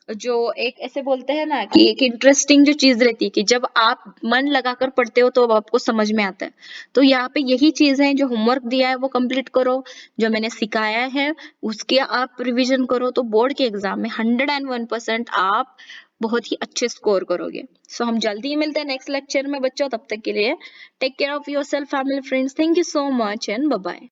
जो एक ऐसे बोलते हैं ना कि एक इंटरेस्टिंग जो चीज रहती है कि जब आप मन लगाकर पढ़ते हो तो आपको समझ में आता है। तो यहाँ पे यही चीज है, जो होमवर्क दिया है वो कंप्लीट करो, जो मैंने सिखाया है उसके आप रिवीजन करो, तो बोर्ड के एग्जाम में 101% आप बहुत ही अच्छे स्कोर करोगे। सो हम जल्दी ही मिलते हैं नेक्स्ट लेक्चर में बच्चों, तब तक के लिए take care of yourself, family, friends. Thank you so much and bye bye.